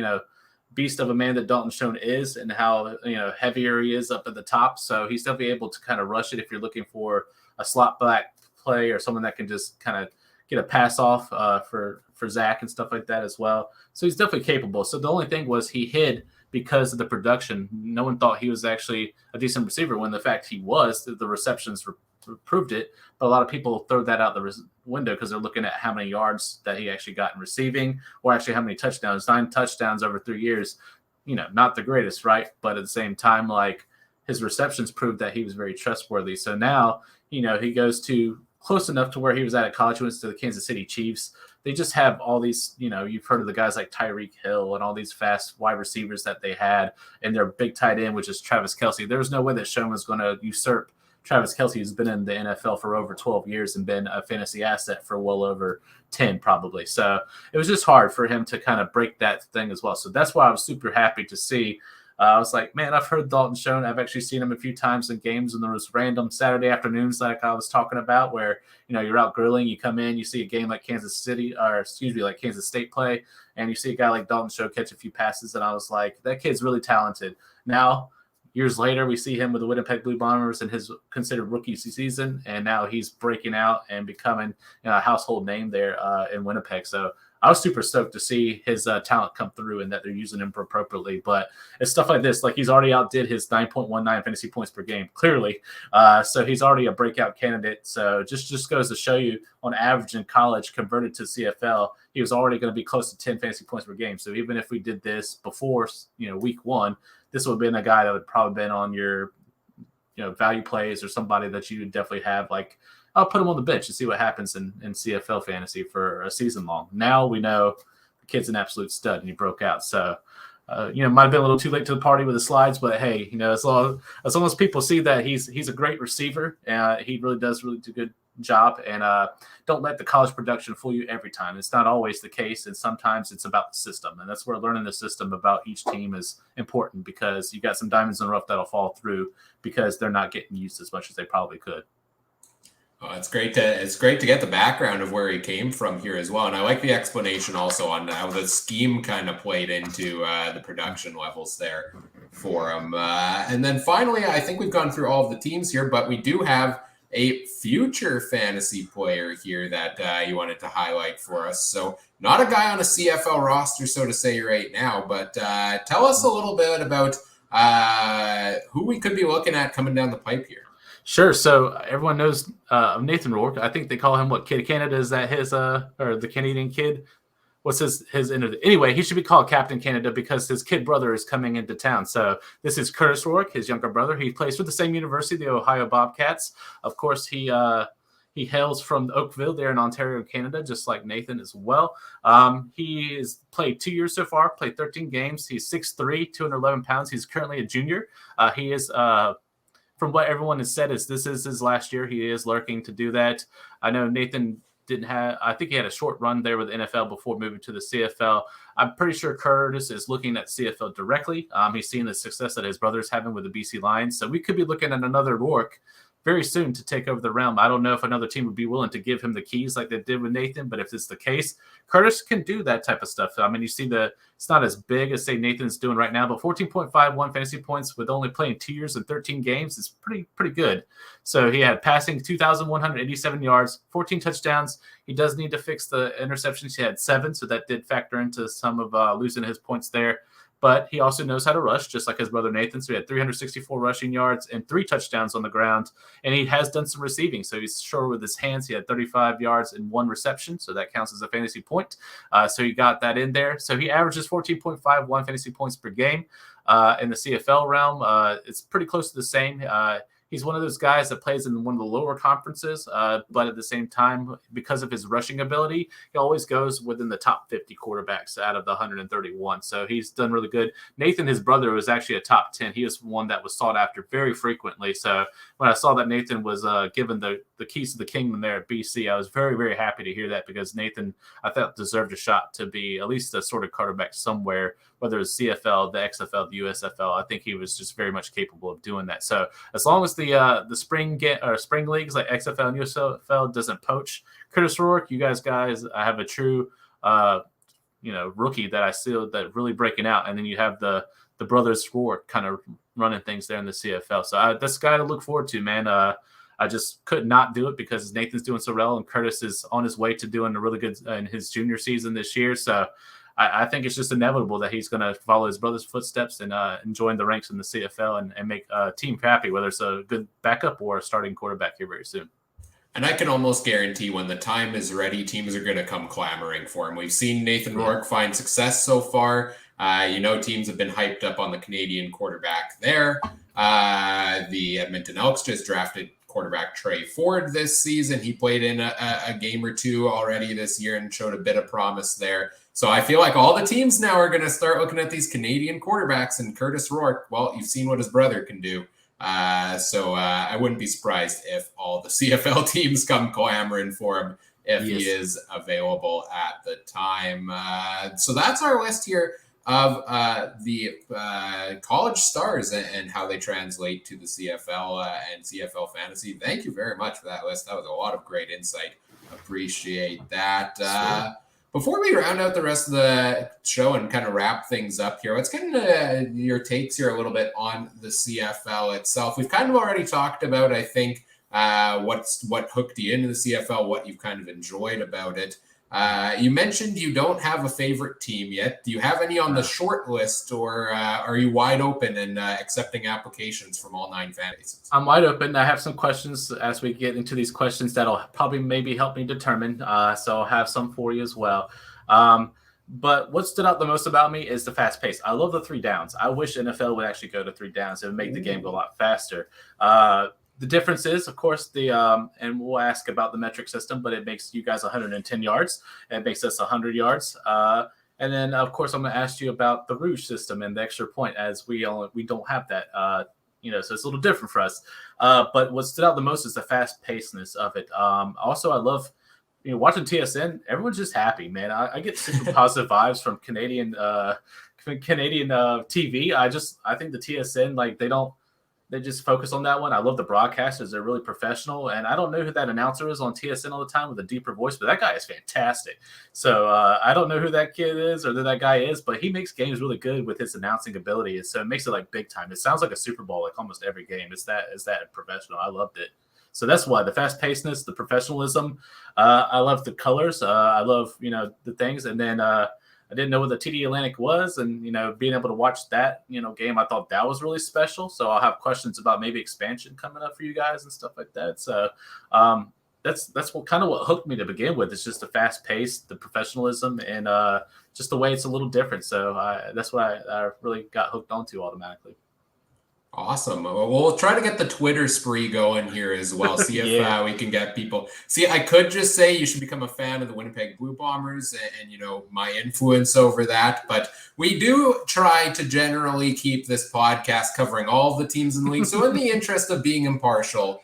beast of a man that Dalton Schoen is, and how heavier he is up at the top. So he's definitely able to kind of rush it if you're looking for a slot back play or someone that can just kind of get a pass off for Zach and stuff like that as well. So he's definitely capable. So the only thing was he hid because of the production. No one thought he was actually a decent receiver, when the fact he was. The receptions proved it. But a lot of people throw that out the window because they're looking at how many yards that he actually got in receiving, or actually how many touchdowns. 9 touchdowns over 3 years, not the greatest, right? But at the same time, like, his receptions proved that he was very trustworthy. So now, he goes to close enough to where he was at college. He went to the Kansas City Chiefs. They just have all these, you've heard of the guys like Tyreek Hill and all these fast wide receivers that they had, and their big tight end, which is Travis Kelce. There was no way that Schoen was going to usurp Travis Kelce, who's been in the NFL for over 12 years and been a fantasy asset for well over 10 probably. So it was just hard for him to kind of break that thing as well. So that's why I was super happy to see. I was like, man, I've heard Dalton Schoen. I've actually seen him a few times in games, and there was random Saturday afternoons like I was talking about where, you're out grilling, you come in, you see a game like Kansas State play, and you see a guy like Dalton Schoen catch a few passes, and I was like, that kid's really talented. Now, years later, we see him with the Winnipeg Blue Bombers in his considered rookie season, and now he's breaking out and becoming a household name there in Winnipeg. So I was super stoked to see his talent come through and that they're using him appropriately. But it's stuff like this, like he's already outdid his 9.19 fantasy points per game, clearly. So he's already a breakout candidate. So just goes to show you, on average in college, converted to CFL, he was already going to be close to 10 fantasy points per game. So even if we did this before, week 1, this would have been a guy that would probably been on your, value plays, or somebody that you would definitely have like, I'll put him on the bench and see what happens in CFL fantasy for a season long. Now we know the kid's an absolute stud and he broke out. So, might have been a little too late to the party with the slides, but hey, as long as people see that he's a great receiver, he really does really do a good job. And don't let the college production fool you every time. It's not always the case, and sometimes it's about the system. And that's where learning the system about each team is important, because you got some diamonds in the rough that'll fall through because they're not getting used as much as they probably could. Oh, it's great to get the background of where he came from here as well. And I like the explanation also on how the scheme kind of played into the production levels there for him. And then finally, I think we've gone through all of the teams here, but we do have a future fantasy player here that you wanted to highlight for us. So not a guy on a CFL roster, so to say, right now, but tell us a little bit about who we could be looking at coming down the pipe here. Sure. So everyone knows Nathan Rourke. I think they call him Kid Canada? Is that his or the Canadian kid? What's his anyway? He should be called Captain Canada because his kid brother is coming into town. So this is Curtis Rourke, his younger brother. He plays for the same university, the Ohio Bobcats. Of course, he hails from Oakville there in Ontario, Canada, just like Nathan as well. He has played 2 years so far, played 13 games. He's 6'3", 211 pounds. He's currently a junior. He is from what everyone has said, this is his last year. He is lurking to do that. I know Nathan I think he had a short run there with the NFL before moving to the CFL. I'm pretty sure Curtis is looking at CFL directly. He's seeing the success that his brother's having with the BC Lions. So we could be looking at another Rourke very soon to take over the realm. I don't know if another team would be willing to give him the keys like they did with Nathan, but if it's the case, Curtis can do that type of stuff. I mean, you see it's not as big as say Nathan's doing right now, but 14.51 fantasy points with only playing 2 years and 13 games is pretty good. So he had passing 2,187 yards, 14 touchdowns. He does need to fix the interceptions. He had 7, so that did factor into some of losing his points there. But he also knows how to rush, just like his brother Nathan. So he had 364 rushing yards and 3 touchdowns on the ground. And he has done some receiving. So he's sure with his hands. He had 35 yards and 1 reception. So that counts as a fantasy point. So he got that in there. So he averages 14.51 fantasy points per game in the CFL realm. It's pretty close to the same. He's one of those guys that plays in one of the lower conferences, but at the same time, because of his rushing ability, he always goes within the top 50 quarterbacks out of the 131. So he's done really good. Nathan, his brother, was actually a top 10. He was one that was sought after very frequently. So when I saw that Nathan was given the keys to the kingdom there at BC, I was very, very happy to hear that because Nathan, I thought, deserved a shot to be at least a sort of quarterback somewhere, whether it's CFL, the XFL, the USFL. I think he was just very much capable of doing that. So as long as the spring leagues like XFL and USFL doesn't poach Curtis Rourke, you guys, I have a true rookie that I see that really breaking out, and then you have the brothers Rourke kind of running things there in the CFL. So that's a guy to look forward to, man. I just could not do it because Nathan's doing so well, and Curtis is on his way to doing a really good in his junior season this year. So I think it's just inevitable that he's going to follow his brother's footsteps and join the ranks in the CFL and make a team happy, whether it's a good backup or a starting quarterback here very soon. And I can almost guarantee when the time is ready, teams are going to come clamoring for him. We've seen Nathan Rourke find success so far. Teams have been hyped up on the Canadian quarterback there. The Edmonton Elks just drafted quarterback Trey Ford this season. He played in a game or two already this year and showed a bit of promise there. So I feel like all the teams now are going to start looking at these Canadian quarterbacks, and Curtis Rourke, well, you've seen what his brother can do. So I wouldn't be surprised if all the CFL teams come clamoring for him if he is available at the time. So that's our list here of the college stars and how they translate to the CFL and CFL Fantasy. Thank you very much for that list. That was a lot of great insight. Appreciate that. Before we round out the rest of the show and kind of wrap things up here, let's get into your takes here a little bit on the CFL itself. We've kind of already talked about, I think, what hooked you into the CFL, what you've kind of enjoyed about it. You mentioned you don't have a favorite team yet. Do you have any on the short list, or are you wide open and accepting applications from all 9 fantasies? I'm wide open. I have some questions as we get into these questions that'll probably maybe help me determine. So I'll have some for you as well. But what stood out the most about me is the fast pace. I love the 3 downs. I wish NFL would actually go to 3 downs. It would make the game go a lot faster. The difference is, of course, and we'll ask about the metric system, but it makes you guys 110 yards. It makes us 100 yards. And then, of course, I'm going to ask you about the Rouge system and the extra point, as we don't have that. So it's a little different for us. But what stood out the most is the fast pacedness of it. Also, I love watching TSN. Everyone's just happy, man. I get super positive vibes from Canadian TV. I think the TSN, they just focus on that one. I love the broadcasters. They're really professional. And I don't know who that announcer is on TSN all the time with a deeper voice, but that guy is fantastic. So I don't know who that kid is or who that guy is, but he makes games really good with his announcing ability. So it makes it like big time. It sounds like a Super Bowl, like almost every game. It's that professional. I loved it. So that's why the fast pacedness, the professionalism. I love the colors. I love, the things. And then I didn't know what the TD Atlantic was, and being able to watch that game, I thought that was really special. So I'll have questions about maybe expansion coming up for you guys and stuff like that. So that's what hooked me to begin with. It's just the fast pace, the professionalism, and just the way it's a little different. So that's what I really got hooked onto automatically. Awesome. Well, we'll try to get the Twitter spree going here as well. See if we can get people. See, I could just say you should become a fan of the Winnipeg Blue Bombers and my influence over that. But we do try to generally keep this podcast covering all of the teams in the league. So in the interest of being impartial,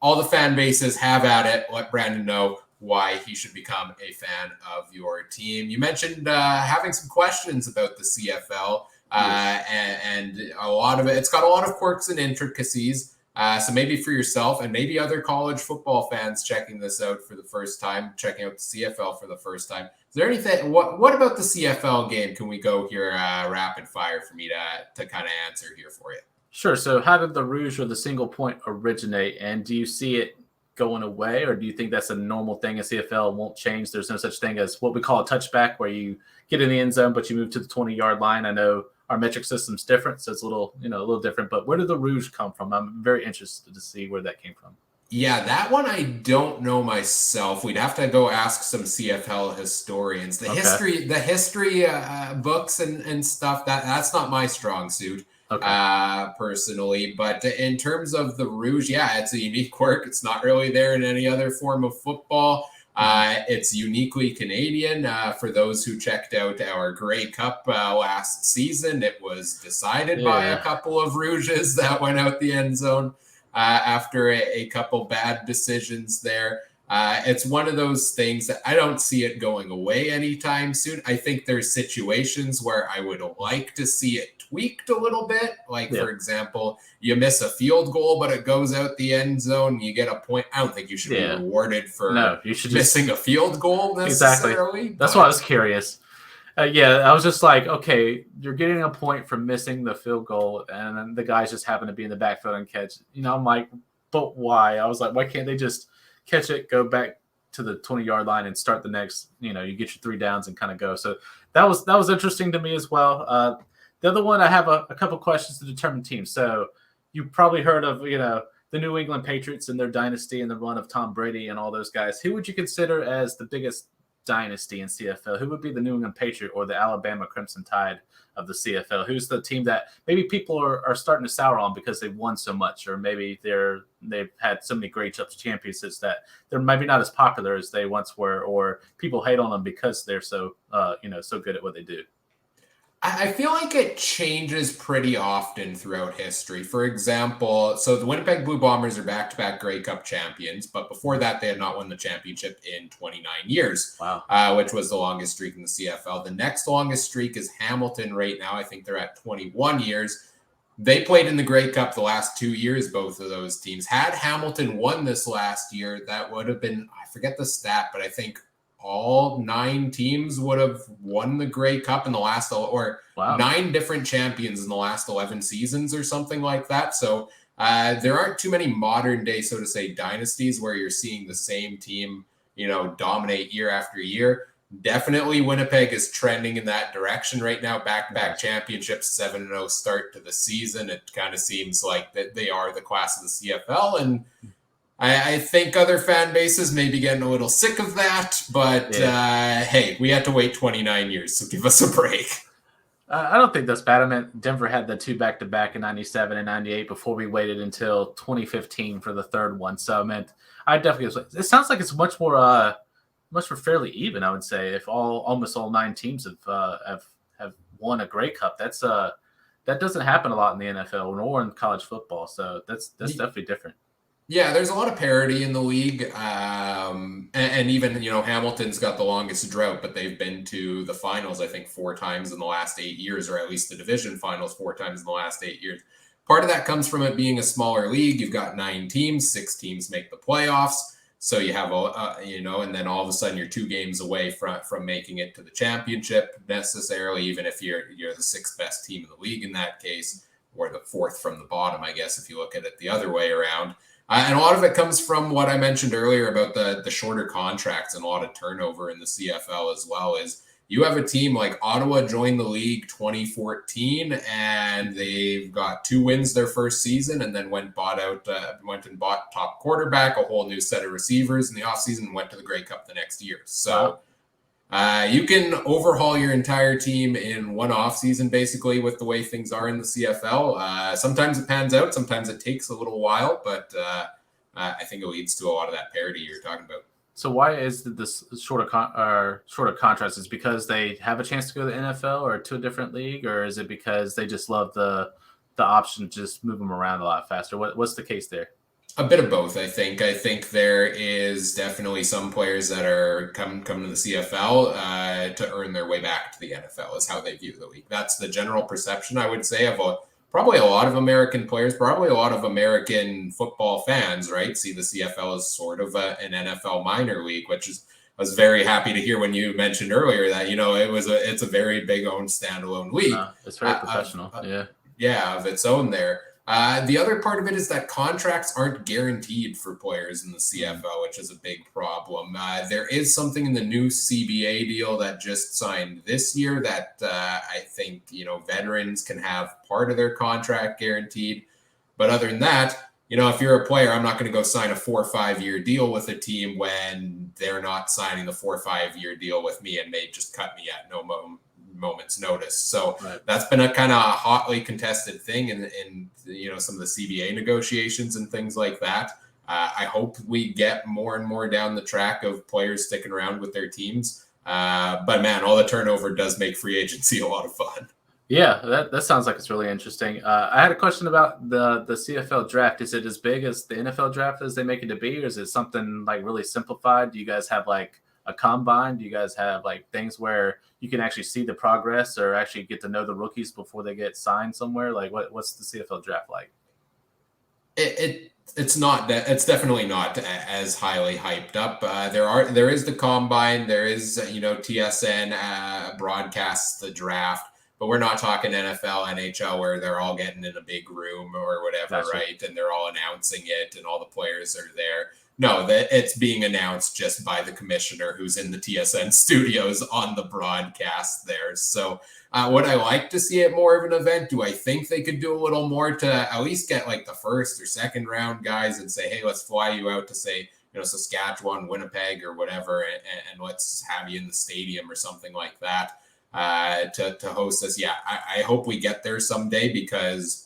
all the fan bases have at it. Let Brandon know why he should become a fan of your team. You mentioned having some questions about the CFL. And a lot of it's got a lot of quirks and intricacies. So maybe for yourself and maybe other college football fans checking this out for the first time, checking out the CFL for the first time. Is there anything? What about the CFL game? Can we go here rapid fire for me to kind of answer here for you? Sure. So how did the Rouge or the single point originate? And do you see it going away, or do you think that's a normal thing in CFL won't change? There's no such thing as what we call a touchback, where you get in the end zone, but you move to the 20-yard line. I know our metric system's different, so it's a little different. But where did the Rouge come from? I'm very interested to see where that came from. Yeah, that one I don't know myself. We'd have to go ask some CFL historians. The history books and stuff, that's not my strong suit. Personally, but in terms of the Rouge, yeah, it's a unique quirk. It's not really there in any other form of football. It's uniquely Canadian. For those who checked out our Grey Cup last season, it was decided by a couple of Rouges that went out the end zone after a couple bad decisions there. It's one of those things that I don't see it going away anytime soon. I think there's situations where I would like to see it tweaked a little bit. For example, you miss a field goal, but it goes out the end zone. You get a point. I don't think you should be rewarded for missing a field goal necessarily. Exactly. That's why I was curious. I was just like, okay, you're getting a point for missing the field goal, and then the guys just happen to be in the backfield and catch. I'm like, but why? I was like, why can't they just catch it, go back to the 20-yard line, and start the next? You get your 3 downs and kind of go. So that was interesting to me as well. The other one, I have a couple questions to determine teams. So you probably heard of the New England Patriots and their dynasty and the run of Tom Brady and all those guys. Who would you consider as the biggest dynasty in CFL? Who would be the New England Patriot or the Alabama Crimson Tide of the CFL? Who's the team that maybe people are starting to sour on because they've won so much, or maybe they've had so many great championships that they're maybe not as popular as they once were, or people hate on them because they're so so good at what they do? I feel like it changes pretty often throughout history. For example, so the Winnipeg Blue Bombers are back-to-back Grey Cup champions, but before that, they had not won the championship in 29 years, which was the longest streak in the CFL. The next longest streak is Hamilton right now. I think they're at 21 years. They played in the Grey Cup the last 2 years, both of those teams. Had Hamilton won this last year, that would have been, I forget the stat, but I think all 9 teams would have won the Grey Cup in the last, or 9 different champions in the last 11 seasons or something like that. So there aren't too many modern day, so to say, dynasties where you're seeing the same team, dominate year after year. Definitely Winnipeg is trending in that direction right now. Back-to-back championships, 7-0 start to the season. It kind of seems like that they are the class of the CFL, and I think other fan bases may be getting a little sick of that, but hey, we had to wait 29 years, so give us a break. I don't think that's bad. I mean, Denver had the 2 back-to-back in 97 and 98 before we waited until 2015 for the third one. So, I mean, I definitely – it sounds like it's much more fairly even, I would say, if almost all 9 teams have won a Grey Cup. That doesn't happen a lot in the NFL nor in college football, so that's definitely different. Yeah, there's a lot of parity in the league. And even, Hamilton's got the longest drought, but they've been to the finals, I think, 4 times in the last 8 years, or at least the division finals 4 times in the last 8 years. Part of that comes from it being a smaller league. You've got 9 teams, 6 teams make the playoffs. So you have, and then all of a sudden you're 2 games away from making it to the championship necessarily, even if you're the 6th best team in the league in that case, or the 4th from the bottom, I guess, if you look at it the other way around. And a lot of it comes from what I mentioned earlier about the shorter contracts and a lot of turnover in the CFL as well. Is you have a team like Ottawa joined the league 2014, and they've got 2 wins their first season, and then went and bought top quarterback, a whole new set of receivers in the offseason, and went to the Grey Cup the next year. So you can overhaul your entire team in one offseason, basically, with the way things are in the CFL. Sometimes it pans out. Sometimes it takes a little while, but I think it leads to a lot of that parity you're talking about. So why is this shorter contracts? Is it because they have a chance to go to the NFL or to a different league, or is it because they just love the option to just move them around a lot faster? What's the case there? A bit of both, I think. I think there is definitely some players that are coming to the CFL to earn their way back to the NFL is how they view the league. That's the general perception, I would say, of probably a lot of American players, probably a lot of American football fans, right, see the CFL as sort of an NFL minor league, which is, I was very happy to hear when you mentioned earlier that, it's a very big owned standalone league. It's very professional. Of its own there. The other part of it is that contracts aren't guaranteed for players in the CFL, which is a big problem. There is something in the new CBA deal that just signed this year that I think, veterans can have part of their contract guaranteed. But other than that, if you're a player, I'm not going to go sign a 4 or 5 year deal with a team when they're not signing the 4 or 5 year deal with me and may just cut me at no moment's notice. So That's been a kind of hotly contested thing in some of the CBA negotiations and things like that. I hope we get more and more down the track of players sticking around with their teams. But man, all the turnover does make free agency a lot of fun. Yeah, that sounds like it's really interesting. I had a question about the CFL draft. Is it as big as the NFL draft as they make it to be, or is it something like really simplified? Do you guys have like a combine? Do you guys have like things where you can actually see the progress or actually get to know the rookies before they get signed somewhere? Like what's the CFL draft like? It's not that, it's definitely not as highly hyped up. There is the combine, there is TSN broadcasts the draft, but we're not talking NFL, NHL where they're all getting in a big room or whatever, gotcha. Right? And they're all announcing it and all the players are there. No, that it's being announced just by the commissioner who's in the TSN studios on the broadcast there. So would I like to see it more of an event? Do I think they could do a little more to at least get like the first or second round guys and say, hey, let's fly you out to say, Saskatchewan, Winnipeg or whatever, and let's have you in the stadium or something like that to host us. Yeah, I hope we get there someday because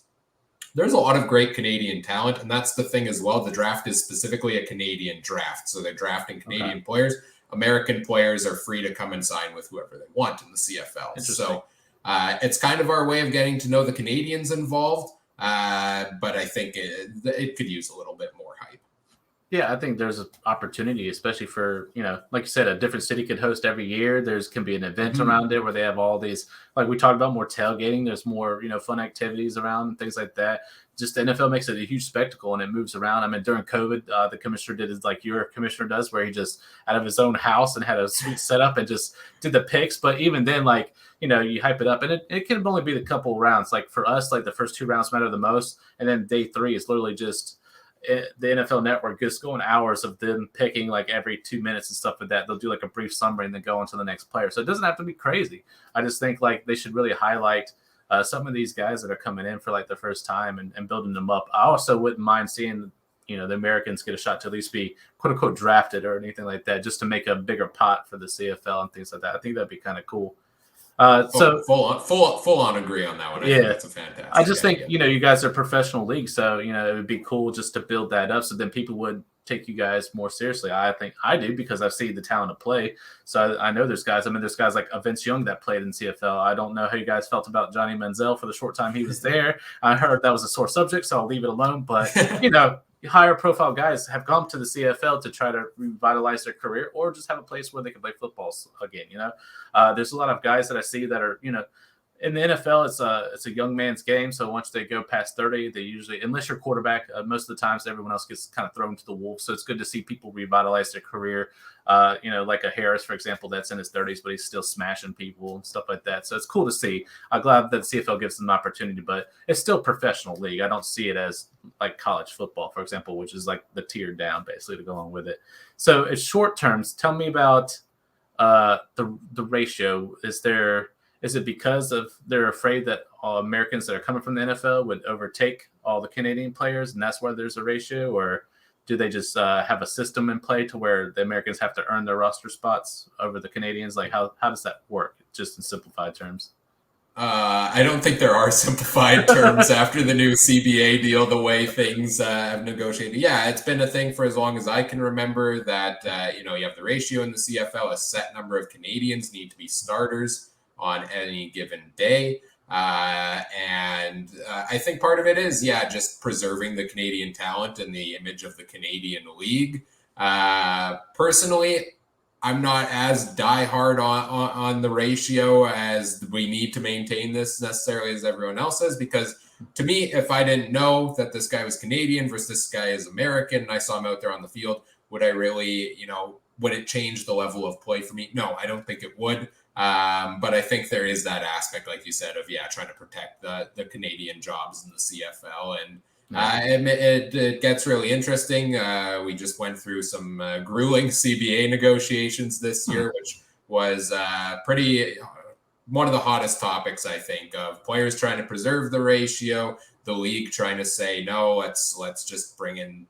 there's a lot of great Canadian talent, and that's the thing as well. The draft is specifically a Canadian draft, so they're drafting Canadian players. American players are free to come and sign with whoever they want in the CFL. So it's kind of our way of getting to know the Canadians involved, but I think it could use a little bit more hype. Yeah, I think there's an opportunity, especially for, like you said, a different city could host every year. Can be an event around it where they have all these, like we talked about, more tailgating. There's more, fun activities around, things like that. Just the NFL makes it a huge spectacle and it moves around. I mean, during COVID, the commissioner did it like your commissioner does, where he just out of his own house and had a sweet setup and just did the picks. But even then, like, you hype it up and it can only be the couple rounds. Like for us, like the first 2 rounds matter the most. And then day 3 is literally just the NFL Network just going hours of them picking like every 2 minutes and stuff like that. They'll do like a brief summary and then go on to the next player. So it doesn't have to be crazy. I just think like they should really highlight some of these guys that are coming in for like the first time and building them up. I also wouldn't mind seeing, the Americans get a shot to at least be quote unquote drafted or anything like that, just to make a bigger pot for the CFL and things like that. I think that'd be kind of cool. So full on agree on that one. I think that's a fantastic I just idea. think, you guys are a professional league. So, it would be cool just to build that up so then people would take you guys more seriously. I think I do because I've seen the talent of play. So I know there's guys. I mean, there's guys like Vince Young that played in CFL. I don't know how you guys felt about Johnny Manziel for the short time he was there. I heard that was a sore subject, so I'll leave it alone. But, higher profile guys have gone to the CFL to try to revitalize their career or just have a place where they can play football again. There's a lot of guys that I see that are, in the NFL, it's a young man's game. So once they go past 30, they usually, unless you're quarterback, most of the times everyone else gets kind of thrown to the wolves. So it's good to see people revitalize their career. Like a Harris, for example, that's in his 30s, but he's still smashing people and stuff like that. So it's cool to see. I'm glad that the CFL gives them an opportunity, but it's still a professional league. I don't see it as like college football, for example, which is like the tier down basically to go on with it. So it's short terms. Tell me about the ratio. Is it because of they're afraid that all Americans that are coming from the NFL would overtake all the Canadian players, and that's why there's a ratio? Or do they just have a system in play to where the Americans have to earn their roster spots over the Canadians? Like, how does that work, just in simplified terms? I don't think there are simplified terms after the new CBA deal, the way things have negotiated. Yeah, it's been a thing for as long as I can remember that, you have the ratio in the CFL, a set number of Canadians need to be starters on any given day. And I think part of it is, just preserving the Canadian talent and the image of the Canadian league. Personally, I'm not as diehard on the ratio as we need to maintain this necessarily as everyone else is, because to me, if I didn't know that this guy was Canadian versus this guy is American and I saw him out there on the field, would I really, would it change the level of play for me? No, I don't think it would. But I think there is that aspect, like you said, of trying to protect the Canadian jobs in the CFL, and it gets really interesting. We just went through some grueling CBA negotiations this year, which was pretty one of the hottest topics, I think, of players trying to preserve the ratio, the league trying to say no, let's just bring in,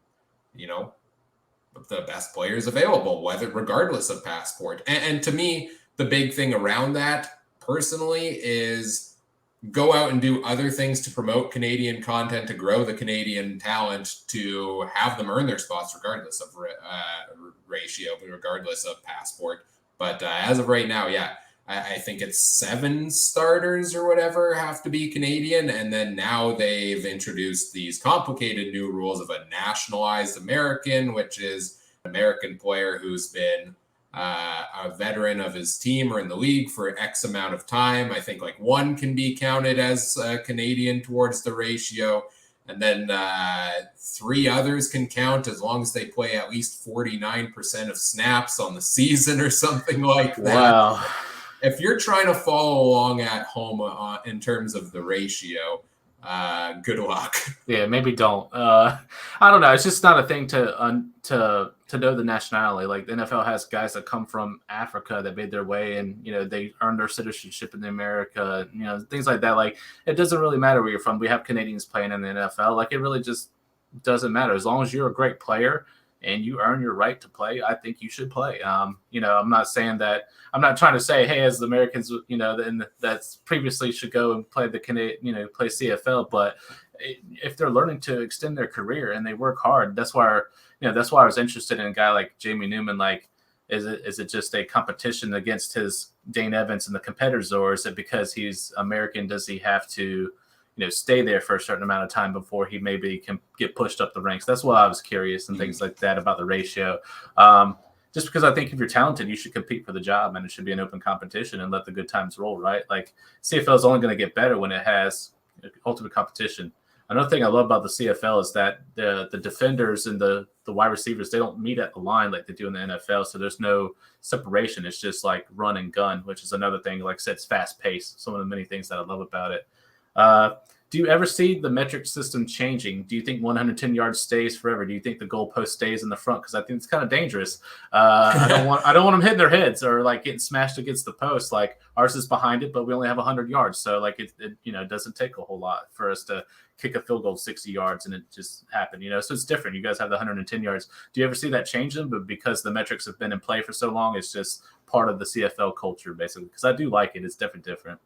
the best players available, regardless of passport. And to me, the big thing around that personally is go out and do other things to promote Canadian content, to grow the Canadian talent, to have them earn their spots regardless of ratio, regardless of passport. But as of right now, I think it's 7 starters or whatever have to be Canadian. And then now they've introduced these complicated new rules of a nationalized American, which is an American player who's been a veteran of his team or in the league for X amount of time. I think like 1 can be counted as Canadian towards the ratio. And then 3 others can count as long as they play at least 49% of snaps on the season or something like that. Wow. If you're trying to follow along at home in terms of the ratio, good luck. Yeah, maybe don't. I don't know. It's just not a thing to know the nationality. Like the NFL has guys that come from Africa that made their way, and they earned their citizenship in America. Things like that. Like it doesn't really matter where you're from. We have Canadians playing in the NFL. Like it really just doesn't matter as long as you're a great player and you earn your right to play. I think you should play. I'm not saying that. I'm not trying to say, hey, as the Americans, that's previously should go and play the play CFL. But if they're learning to extend their career and they work hard, that's why I was interested in a guy like Jamie Newman. Like, is it just a competition against his Dane Evans and the competitors, or is it because he's American? Does he have to stay there for a certain amount of time before he maybe can get pushed up the ranks? That's why I was curious and things like that about the ratio. Just because I think if you're talented, you should compete for the job and it should be an open competition and let the good times roll, right? Like CFL is only going to get better when it has ultimate competition. Another thing I love about the CFL is that the defenders and the wide receivers, they don't meet at the line like they do in the NFL. So there's no separation. It's just like run and gun, which is another thing. Like I said, it's fast paced. Some of the many things that I love about it. Do you ever see the metric system changing? Do you think 110 yards stays forever? Do you think the goalpost stays in the front? Because I think it's kind of dangerous. I don't want them hitting their heads or like getting smashed against the post. Like ours is behind it, but we only have 100 yards, so like it doesn't take a whole lot for us to kick a field goal 60 yards and it just happened. So it's different. You guys have the 110 yards. Do you ever see that changing? But because the metrics have been in play for so long, it's just part of the CFL culture basically. Because I do like it. It's definitely different.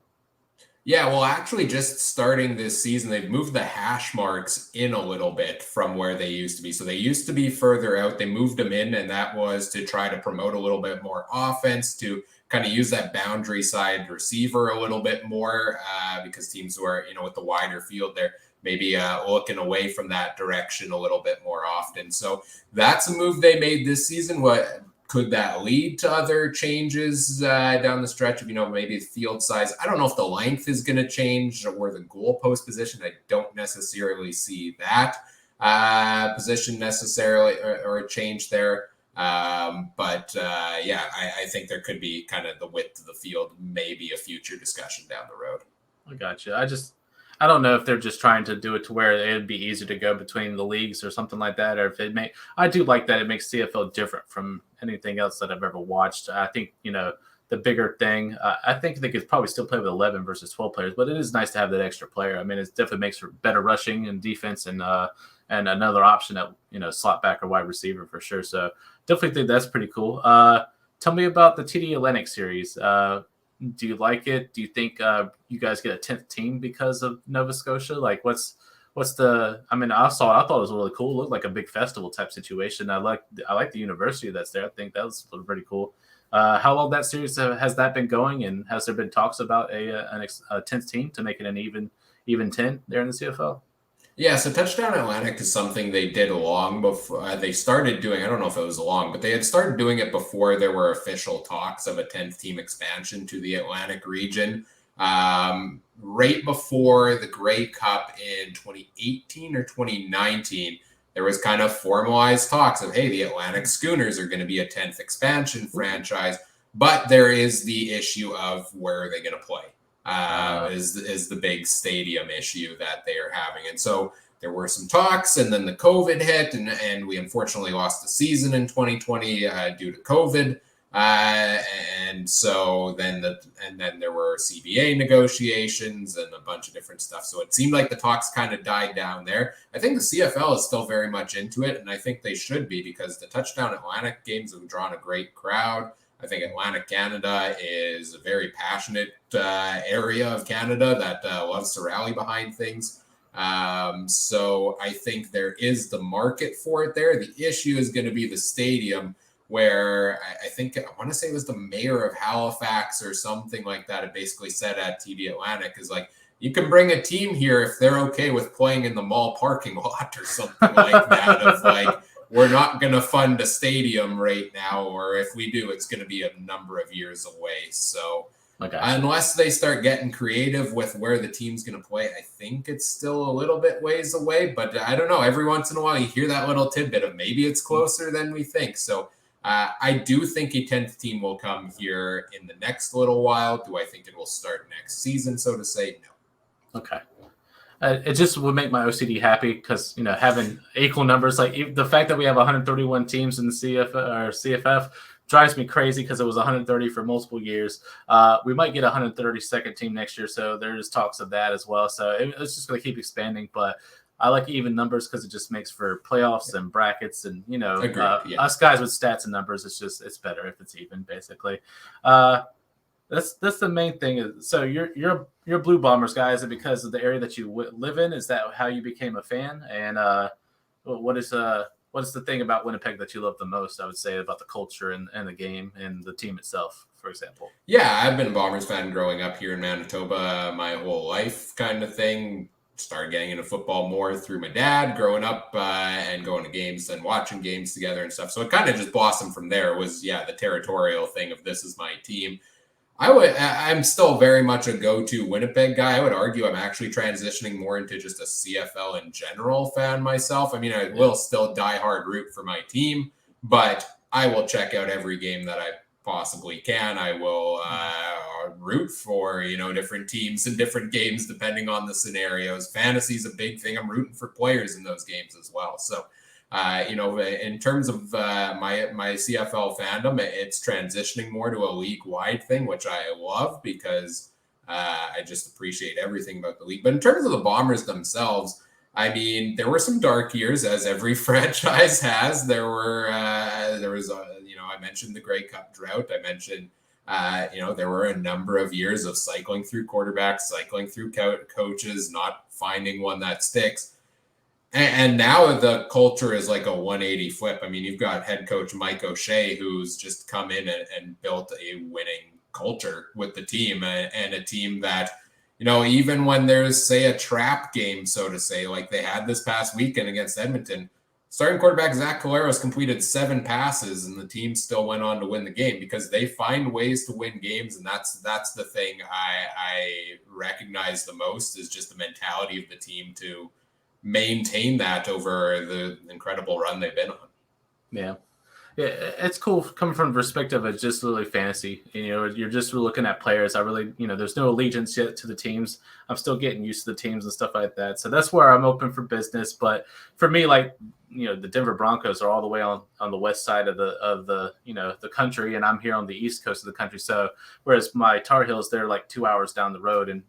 Yeah, well, actually, just starting this season, they've moved the hash marks in a little bit from where they used to be. So they used to be further out. They moved them in, and that was to try to promote a little bit more offense, to kind of use that boundary side receiver a little bit more, because teams who are, with the wider field, they're maybe looking away from that direction a little bit more often. So that's a move they made this season. Could that lead to other changes down the stretch of, maybe field size? I don't know if the length is going to change or the goalpost position. I don't necessarily see that position necessarily or a change there. I think there could be kind of the width of the field, maybe a future discussion down the road. I got you. I don't know if they're just trying to do it to where it'd be easier to go between the leagues or something like that, or if I do like that it makes CFL different from anything else that I've ever watched. I think, the bigger thing, I think they could probably still play with 11 versus 12 players, but it is nice to have that extra player. I mean, it definitely makes for better rushing and defense and another option at, slot back or wide receiver for sure. So definitely think that's pretty cool. Tell me about the TD Atlantic series. Do you like it? Do you think you guys get a 10th team because of Nova Scotia? Like what's the, I thought it was really cool. It looked like a big festival type situation. I like the university that's there. I think that was pretty cool. How long that series has that been going, and has there been talks about a 10th team to make it an even 10 there in the CFL? Yeah, so Touchdown Atlantic is something they did long before they started doing. I don't know if it was long, but they had started doing it before there were official talks of a 10th team expansion to the Atlantic region. Right before the Grey Cup in 2018 or 2019, there was kind of formalized talks of, hey, the Atlantic Schooners are going to be a 10th expansion franchise, but there is the issue of where are they going to play? Is the big stadium issue that they are having. And so there were some talks, and then the COVID hit, and we unfortunately lost the season in 2020 due to COVID. And so then there were CBA negotiations and a bunch of different stuff. So it seemed like the talks kind of died down there. I think the CFL is still very much into it, and I think they should be because the Touchdown Atlantic games have drawn a great crowd. I think Atlantic Canada is a very passionate area of Canada that loves to rally behind things. So I think there is the market for it there. The issue is going to be the stadium, where I think I want to say it was the mayor of Halifax or something like that. It basically said at TV Atlantic is like, you can bring a team here if they're okay with playing in the mall parking lot or something like that. Of like, we're not going to fund a stadium right now, or if we do, it's going to be a number of years away. So unless they start getting creative with where the team's going to play, I think it's still a little bit ways away. But I don't know. Every once in a while, you hear that little tidbit of maybe it's closer than we think. So I do think a 10th team will come here in the next little while. Do I think it will start next season, so to say? No. Okay. It just would make my OCD happy because, having equal numbers, like the fact that we have 131 teams in the CFF drives me crazy because it was 130 for multiple years. We might get a 132nd team next year, so there's talks of that as well. So it's just going to keep expanding, but I like even numbers because it just makes for playoffs and brackets and, us guys with stats and numbers, it's better if it's even, basically. That's the main thing. So you're a Blue Bombers guy. Is it because of the area that you live in? Is that how you became a fan? And what is the thing about Winnipeg that you love the most? I would say about the culture and the game and the team itself, for example. Yeah, I've been a Bombers fan growing up here in Manitoba my whole life, kind of thing. Started getting into football more through my dad growing up and going to games and watching games together and stuff. So it kind of just blossomed from there. It was the territorial thing of this is my team. I'm still very much a go-to Winnipeg guy. I would argue I'm actually transitioning more into just a CFL in general fan myself. I mean, I will still die hard root for my team, but I will check out every game that I possibly can. I will root for, different teams and different games depending on the scenarios. Fantasy is a big thing. I'm rooting for players in those games as well. So in terms of my CFL fandom, it's transitioning more to a league-wide thing, which I love because I just appreciate everything about the league. But in terms of the Bombers themselves, I mean, there were some dark years, as every franchise has. There was I mentioned the Grey Cup drought. I mentioned, there were a number of years of cycling through quarterbacks, cycling through coaches, not finding one that sticks. And now the culture is like a 180 flip. I mean, you've got head coach Mike O'Shea, who's just come in and built a winning culture with the team and a team that, even when there's, say, a trap game, so to say, like they had this past weekend against Edmonton, starting quarterback Zach Collaros completed 7 passes and the team still went on to win the game because they find ways to win games. And that's the thing I recognize the most is just the mentality of the team to maintain that over the incredible run they've been on. Yeah, it's cool coming from the perspective of just literally fantasy. You're just looking at players. I really, there's no allegiance yet to the teams. I'm still getting used to the teams and stuff like that. So that's where I'm open for business. But for me, the Denver Broncos are all the way on the west side of the country, and I'm here on the east coast of the country. So whereas my Tar Heels, they're like 2 hours down the road, and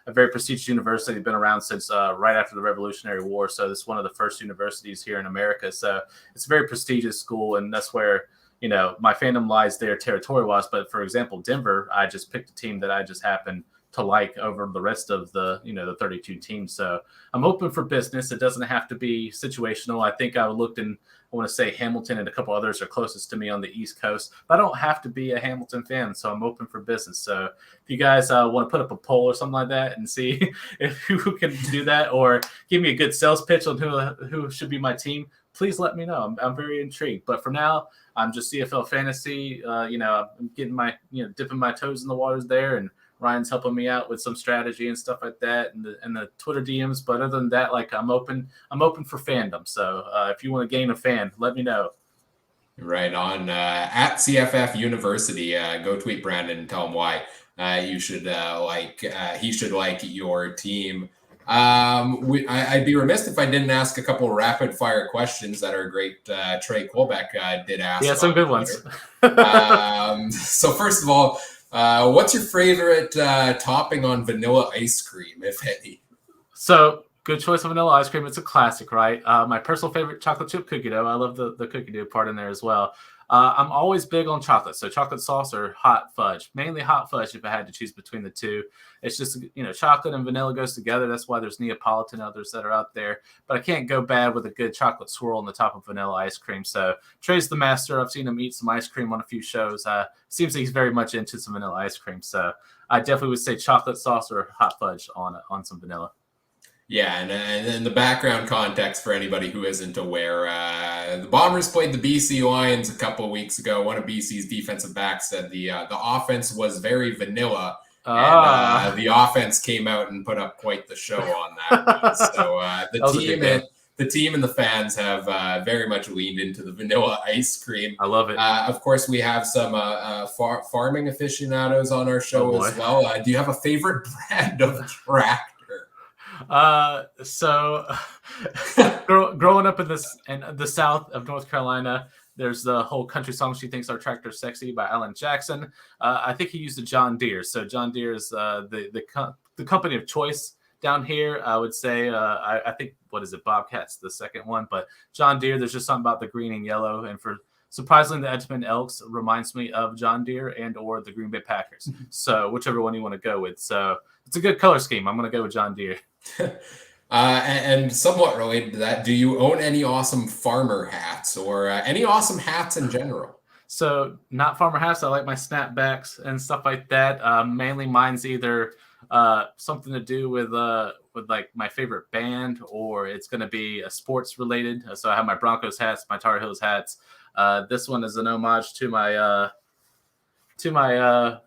a very prestigious university, been around since right after the Revolutionary War. So this is one of the first universities here in America. So it's a very prestigious school, and that's where my fandom lies there territory-wise. But for example, Denver, I just picked a team that I just happened to like over the rest of the, the 32 teams. So I'm open for business. It doesn't have to be situational. I think I looked in, I want to say Hamilton and a couple others are closest to me on the East Coast, but I don't have to be a Hamilton fan. So I'm open for business. So if you guys want to put up a poll or something like that and see if who can do that, or give me a good sales pitch on who should be my team, please let me know. I'm very intrigued. But for now, I'm just CFL Fantasy. I'm getting my, dipping my toes in the waters there, and Ryan's helping me out with some strategy and stuff like that, and the Twitter DMs. But other than that, like I'm open for fandom. So if you want to gain a fan, let me know. Right on. At CFF University, go tweet Brandon and tell him why you should he should like your team. I'd be remiss if I didn't ask a couple of rapid fire questions that our great Trey Colbeck did ask. Yeah, some good ones. So first of all, what's your favorite topping on vanilla ice cream, if any? So good choice of vanilla ice cream. It's a classic, right? My personal favorite, chocolate chip cookie dough. I love the cookie dough part in there as well. I'm always big on chocolate. So chocolate sauce or hot fudge, mainly hot fudge if I had to choose between the two. It's just, chocolate and vanilla goes together. That's why there's Neapolitan and others that are out there. But I can't go bad with a good chocolate swirl on the top of vanilla ice cream. So Trey's the master. I've seen him eat some ice cream on a few shows. Seems like he's very much into some vanilla ice cream. So I definitely would say chocolate sauce or hot fudge on some vanilla. Yeah, and the background context for anybody who isn't aware, the Bombers played the BC Lions a couple of weeks ago. One of BC's defensive backs said the offense was very vanilla, and the offense came out and put up quite the show on that one. So the team and the fans have very much leaned into the vanilla ice cream. I love it. Of course, we have some farming aficionados on our show as well. Do you have a favorite brand of tractor? So growing up in the South of North Carolina, there's the whole country song "She Thinks Our Tractor's Sexy" by Alan Jackson. I think he used a John Deere. So John Deere is the company of choice down here. I would say I think, what is it, Bobcat's the second one, but John Deere. There's just something about the green and yellow, and surprisingly, the Edmonton Elks reminds me of John Deere and or the Green Bay Packers. So whichever one you want to go with. So it's a good color scheme. I'm going to go with John Deere. And somewhat related to that, do you own any awesome farmer hats or any awesome hats in general? So not farmer hats. I like my snapbacks and stuff like that. Mainly mine's either something to do with like my favorite band, or it's going to be a sports related. So I have my Broncos hats, my Tar Heels hats. This one is an homage to my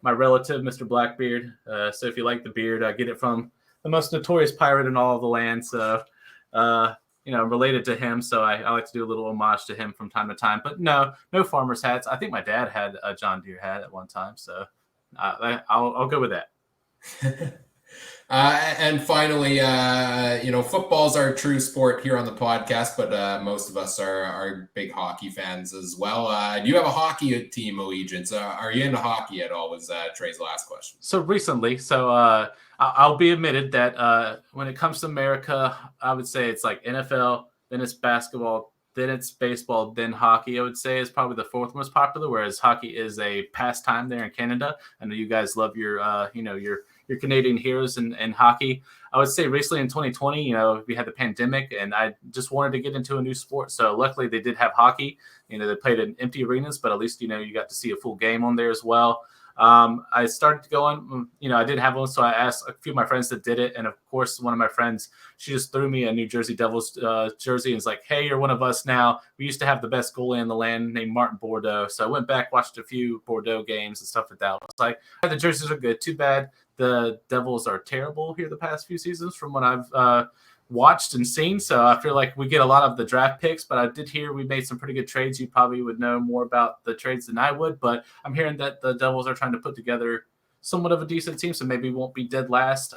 relative, Mr. Blackbeard. So if you like the beard, I get it from the most notorious pirate in all of the land. So, related to him. So I like to do a little homage to him from time to time. But no farmer's hats. I think my dad had a John Deere hat at one time. So I'll go with that. And finally, football's our true sport here on the podcast, but most of us are big hockey fans as well. Do you have a hockey team allegiance? Are you into hockey at all? Was Trey's last question. So recently, I'll be admitted that when it comes to America, I would say it's like NFL, then it's basketball, then it's baseball, then hockey. I would say is probably the fourth most popular, whereas hockey is a pastime there in Canada. I know you guys love your Canadian heroes in hockey. I would say recently in 2020, we had the pandemic, and I just wanted to get into a new sport. So luckily they did have hockey. They played in empty arenas, but at least, you got to see a full game on there as well. I started going, I didn't have one, so I asked a few of my friends that did it. And of course, one of my friends, she just threw me a New Jersey Devils jersey and was like, "Hey, you're one of us now. We used to have the best goalie in the land named Martin Bordeaux." So I went back, watched a few Bordeaux games and stuff like that. I was like, the jerseys are good. Too bad the Devils are terrible here the past few seasons from what I've watched and seen. So I feel like we get a lot of the draft picks, but I did hear we made some pretty good trades. You probably would know more about the trades than I would, but I'm hearing that the Devils are trying to put together somewhat of a decent team, so maybe won't be dead last.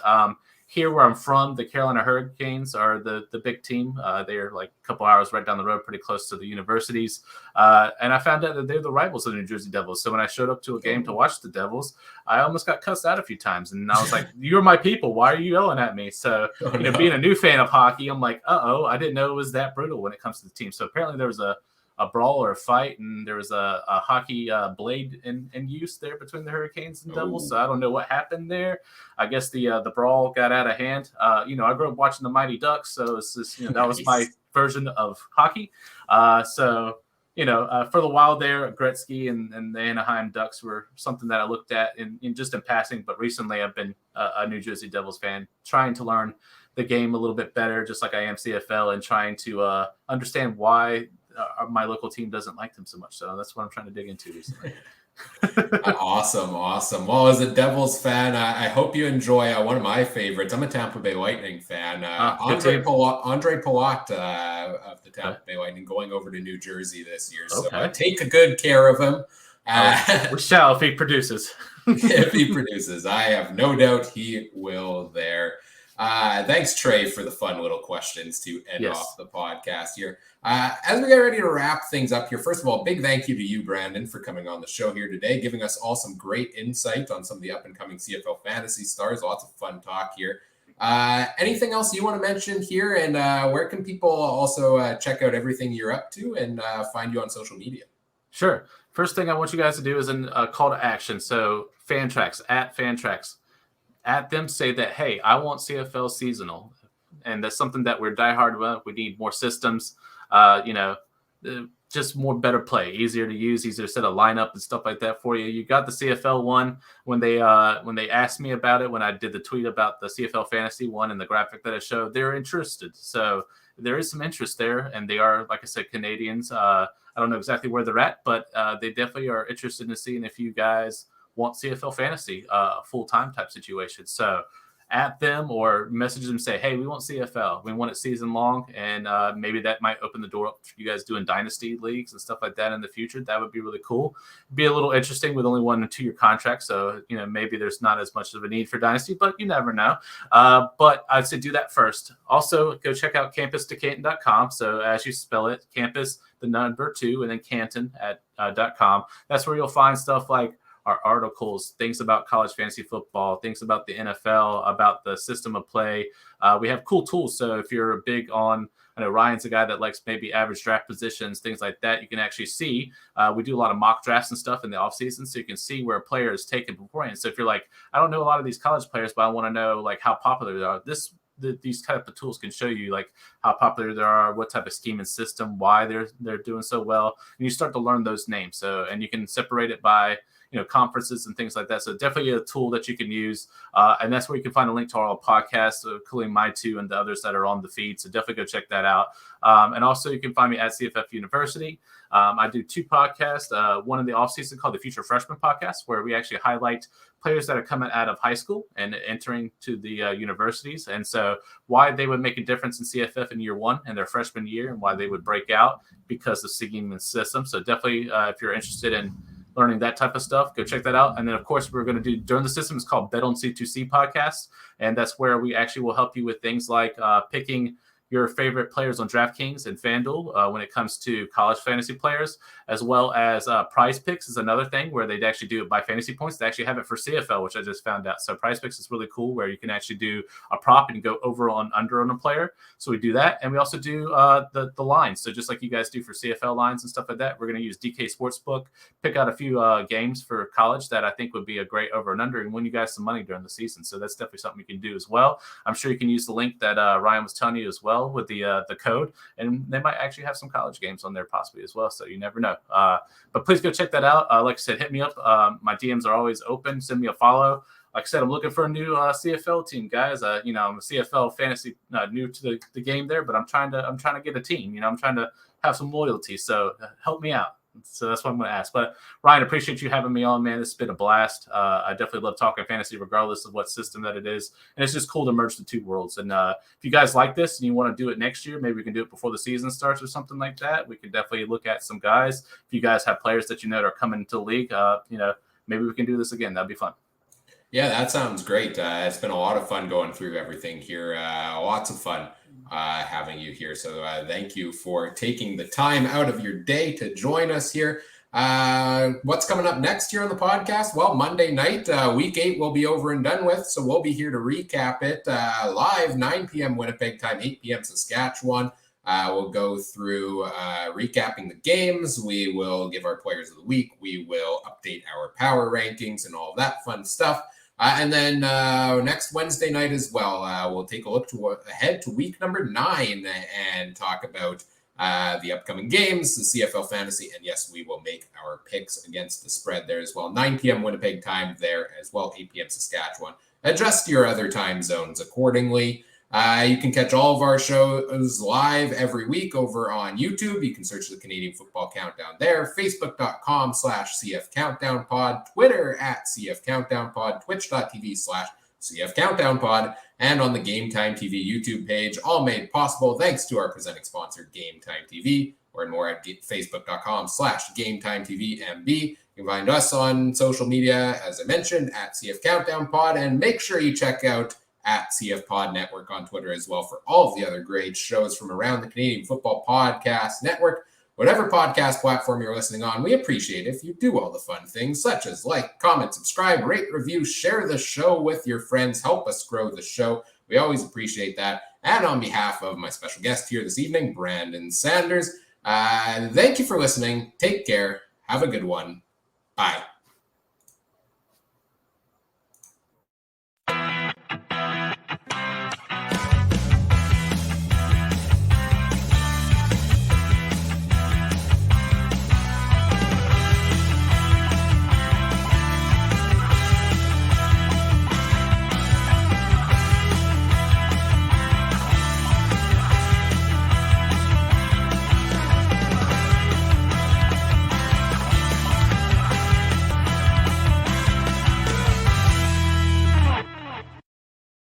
Here where I'm from, the Carolina Hurricanes are the big team. They're like a couple hours right down the road, pretty close to the universities. And I found out that they're the rivals of the New Jersey Devils. So when I showed up to a game to watch the Devils, I almost got cussed out a few times. And I was like, "You're my people. Why are you yelling at me?" So, being a new fan of hockey, I'm like, I didn't know it was that brutal when it comes to the team. So apparently there was a a brawl or a fight, and there was a hockey blade in use there between the Hurricanes and Devils. So I don't know what happened there. I guess the brawl got out of hand. I grew up watching the Mighty Ducks, so it's just, that was my version of hockey. For the while there, Gretzky and the Anaheim Ducks were something that I looked at in passing. But recently, I've been a New Jersey Devils fan, trying to learn the game a little bit better, just like I am CFL, and trying to understand why my local team doesn't like them so much. So that's what I'm trying to dig into recently. Awesome. Well, as a Devils fan, I hope you enjoy one of my favorites. I'm a Tampa Bay Lightning fan. Andre Palat of the Tampa Bay Lightning going over to New Jersey this year. So take good care of him. We shall if he produces. If he produces. I have no doubt he will there. Thanks, Trey, for the fun little questions to end off the podcast here. As we get ready to wrap things up here, first of all, big thank you to you, Brandon, for coming on the show here today, giving us all some great insight on some of the up-and-coming CFL fantasy stars. Lots of fun talk here. Anything else you want to mention here, and where can people also check out everything you're up to and find you on social media? Sure. First thing I want you guys to do is a call to action. So Fantrax, at them, say that, hey, I want CFL seasonal. And that's something that we're diehard about. We need more systems, just more better play, easier to use, easier to set a lineup and stuff like that for you. You got the CFL one when they asked me about it, when I did the tweet about the CFL fantasy one and the graphic that I showed, they're interested. So there is some interest there. And they are, like I said, Canadians. I don't know exactly where they're at, but they definitely are interested in seeing if you guys want CFL fantasy, full-time type situation. So at them or message them, say, hey, we want CFL. We want it season long. And maybe that might open the door up for you guys doing dynasty leagues and stuff like that in the future. That would be really cool. Be a little interesting with only 1 and 2 year contracts. So, maybe there's not as much of a need for dynasty, but you never know. But I'd say do that first. Also, go check out campus2canton.com. So as you spell it, campus, the number 2, and then Canton .com. That's where you'll find stuff like our articles, things about college fantasy football, things about the NFL, about the system of play. We have cool tools. So if you're big on, I know Ryan's a guy that likes maybe average draft positions, things like that, you can actually see. We do a lot of mock drafts and stuff in the offseason, so you can see where a player is taken beforehand. So if you're like, I don't know a lot of these college players, but I want to know like how popular they are. These type of tools can show you like how popular they are, what type of scheme and system, why they're doing so well. And you start to learn those names. So, and you can separate it by, conferences and things like that. So definitely a tool that you can use. And that's where you can find a link to our podcasts, including my 2 and the others that are on the feed. So definitely go check that out. And also you can find me at CFF University. I do 2 podcasts, one in the offseason called the Future Freshman Podcast, where we actually highlight players that are coming out of high school and entering to the universities. And so why they would make a difference in CFF in year 1 and their freshman year, and why they would break out because of scheme and system. So definitely if you're interested in learning that type of stuff, go check that out. And then, of course, we're going to do during the system. It's called Bet on C2C podcast. And that's where we actually will help you with things like picking your favorite players on DraftKings and FanDuel when it comes to college fantasy players, as well as Prize Picks is another thing where they'd actually do it by fantasy points. They actually have it for CFL, which I just found out. So Prize Picks is really cool where you can actually do a prop and go over on under on a player. So we do that. And we also do the lines. So just like you guys do for CFL lines and stuff like that, we're going to use DK Sportsbook, pick out a few games for college that I think would be a great over and under and win you guys some money during the season. So that's definitely something you can do as well. I'm sure you can use the link that Ryan was telling you as well with the code, and they might actually have some college games on there possibly as well. So you never know. But please go check that out. Like I said, hit me up. My DMs are always open. Send me a follow. Like I said, I'm looking for a new CFL team, guys. I'm a CFL fantasy new to the game there, but I'm trying to get a team. I'm trying to have some loyalty. So help me out. So that's what I'm going to ask. But Ryan, appreciate you having me on, man. This has been a blast. I definitely love talking fantasy regardless of what system that it is. And it's just cool to merge the 2 worlds. And if you guys like this and you want to do it next year, maybe we can do it before the season starts or something like that. We can definitely look at some guys. If you guys have players that are coming into the league, maybe we can do this again. That'd be fun. Yeah, that sounds great. It's been a lot of fun going through everything here. Lots of fun having you here. So thank you for taking the time out of your day to join us here. What's coming up next here on the podcast? Well, Monday night, week 8 will be over and done with. So we'll be here to recap it live, 9 p.m. Winnipeg time, 8 p.m. Saskatchewan. We'll go through recapping the games. We will give our players of the week. We will update our power rankings and all that fun stuff. And then next Wednesday night as well, we'll take a look ahead to week number 9 and talk about the upcoming games, the CFL Fantasy, and yes, we will make our picks against the spread there as well. 9 p.m. Winnipeg time there as well, 8 p.m. Saskatchewan. Adjust your other time zones accordingly. You can catch all of our shows live every week over on YouTube. You can search the Canadian Football Countdown there. Facebook.com/CF Countdown Pod. Twitter @CF Countdown Pod. Twitch.tv/CF Countdown Pod. And on the Game Time TV YouTube page, all made possible thanks to our presenting sponsor, Game Time TV. Learn more at Facebook.com/Game Time TV MB. You can find us on social media, as I mentioned, @CF Countdown Pod. And make sure you check out @CF Pod Network on Twitter as well for all of the other great shows from around the Canadian Football Podcast Network. Whatever podcast platform you're listening on, we appreciate if you do all the fun things such as like, comment, subscribe, rate, review, share the show with your friends, help us grow the show. We always appreciate that. And on behalf of my special guest here this evening, Brandon Sanders, thank you for listening. Take care. Have a good one. Bye.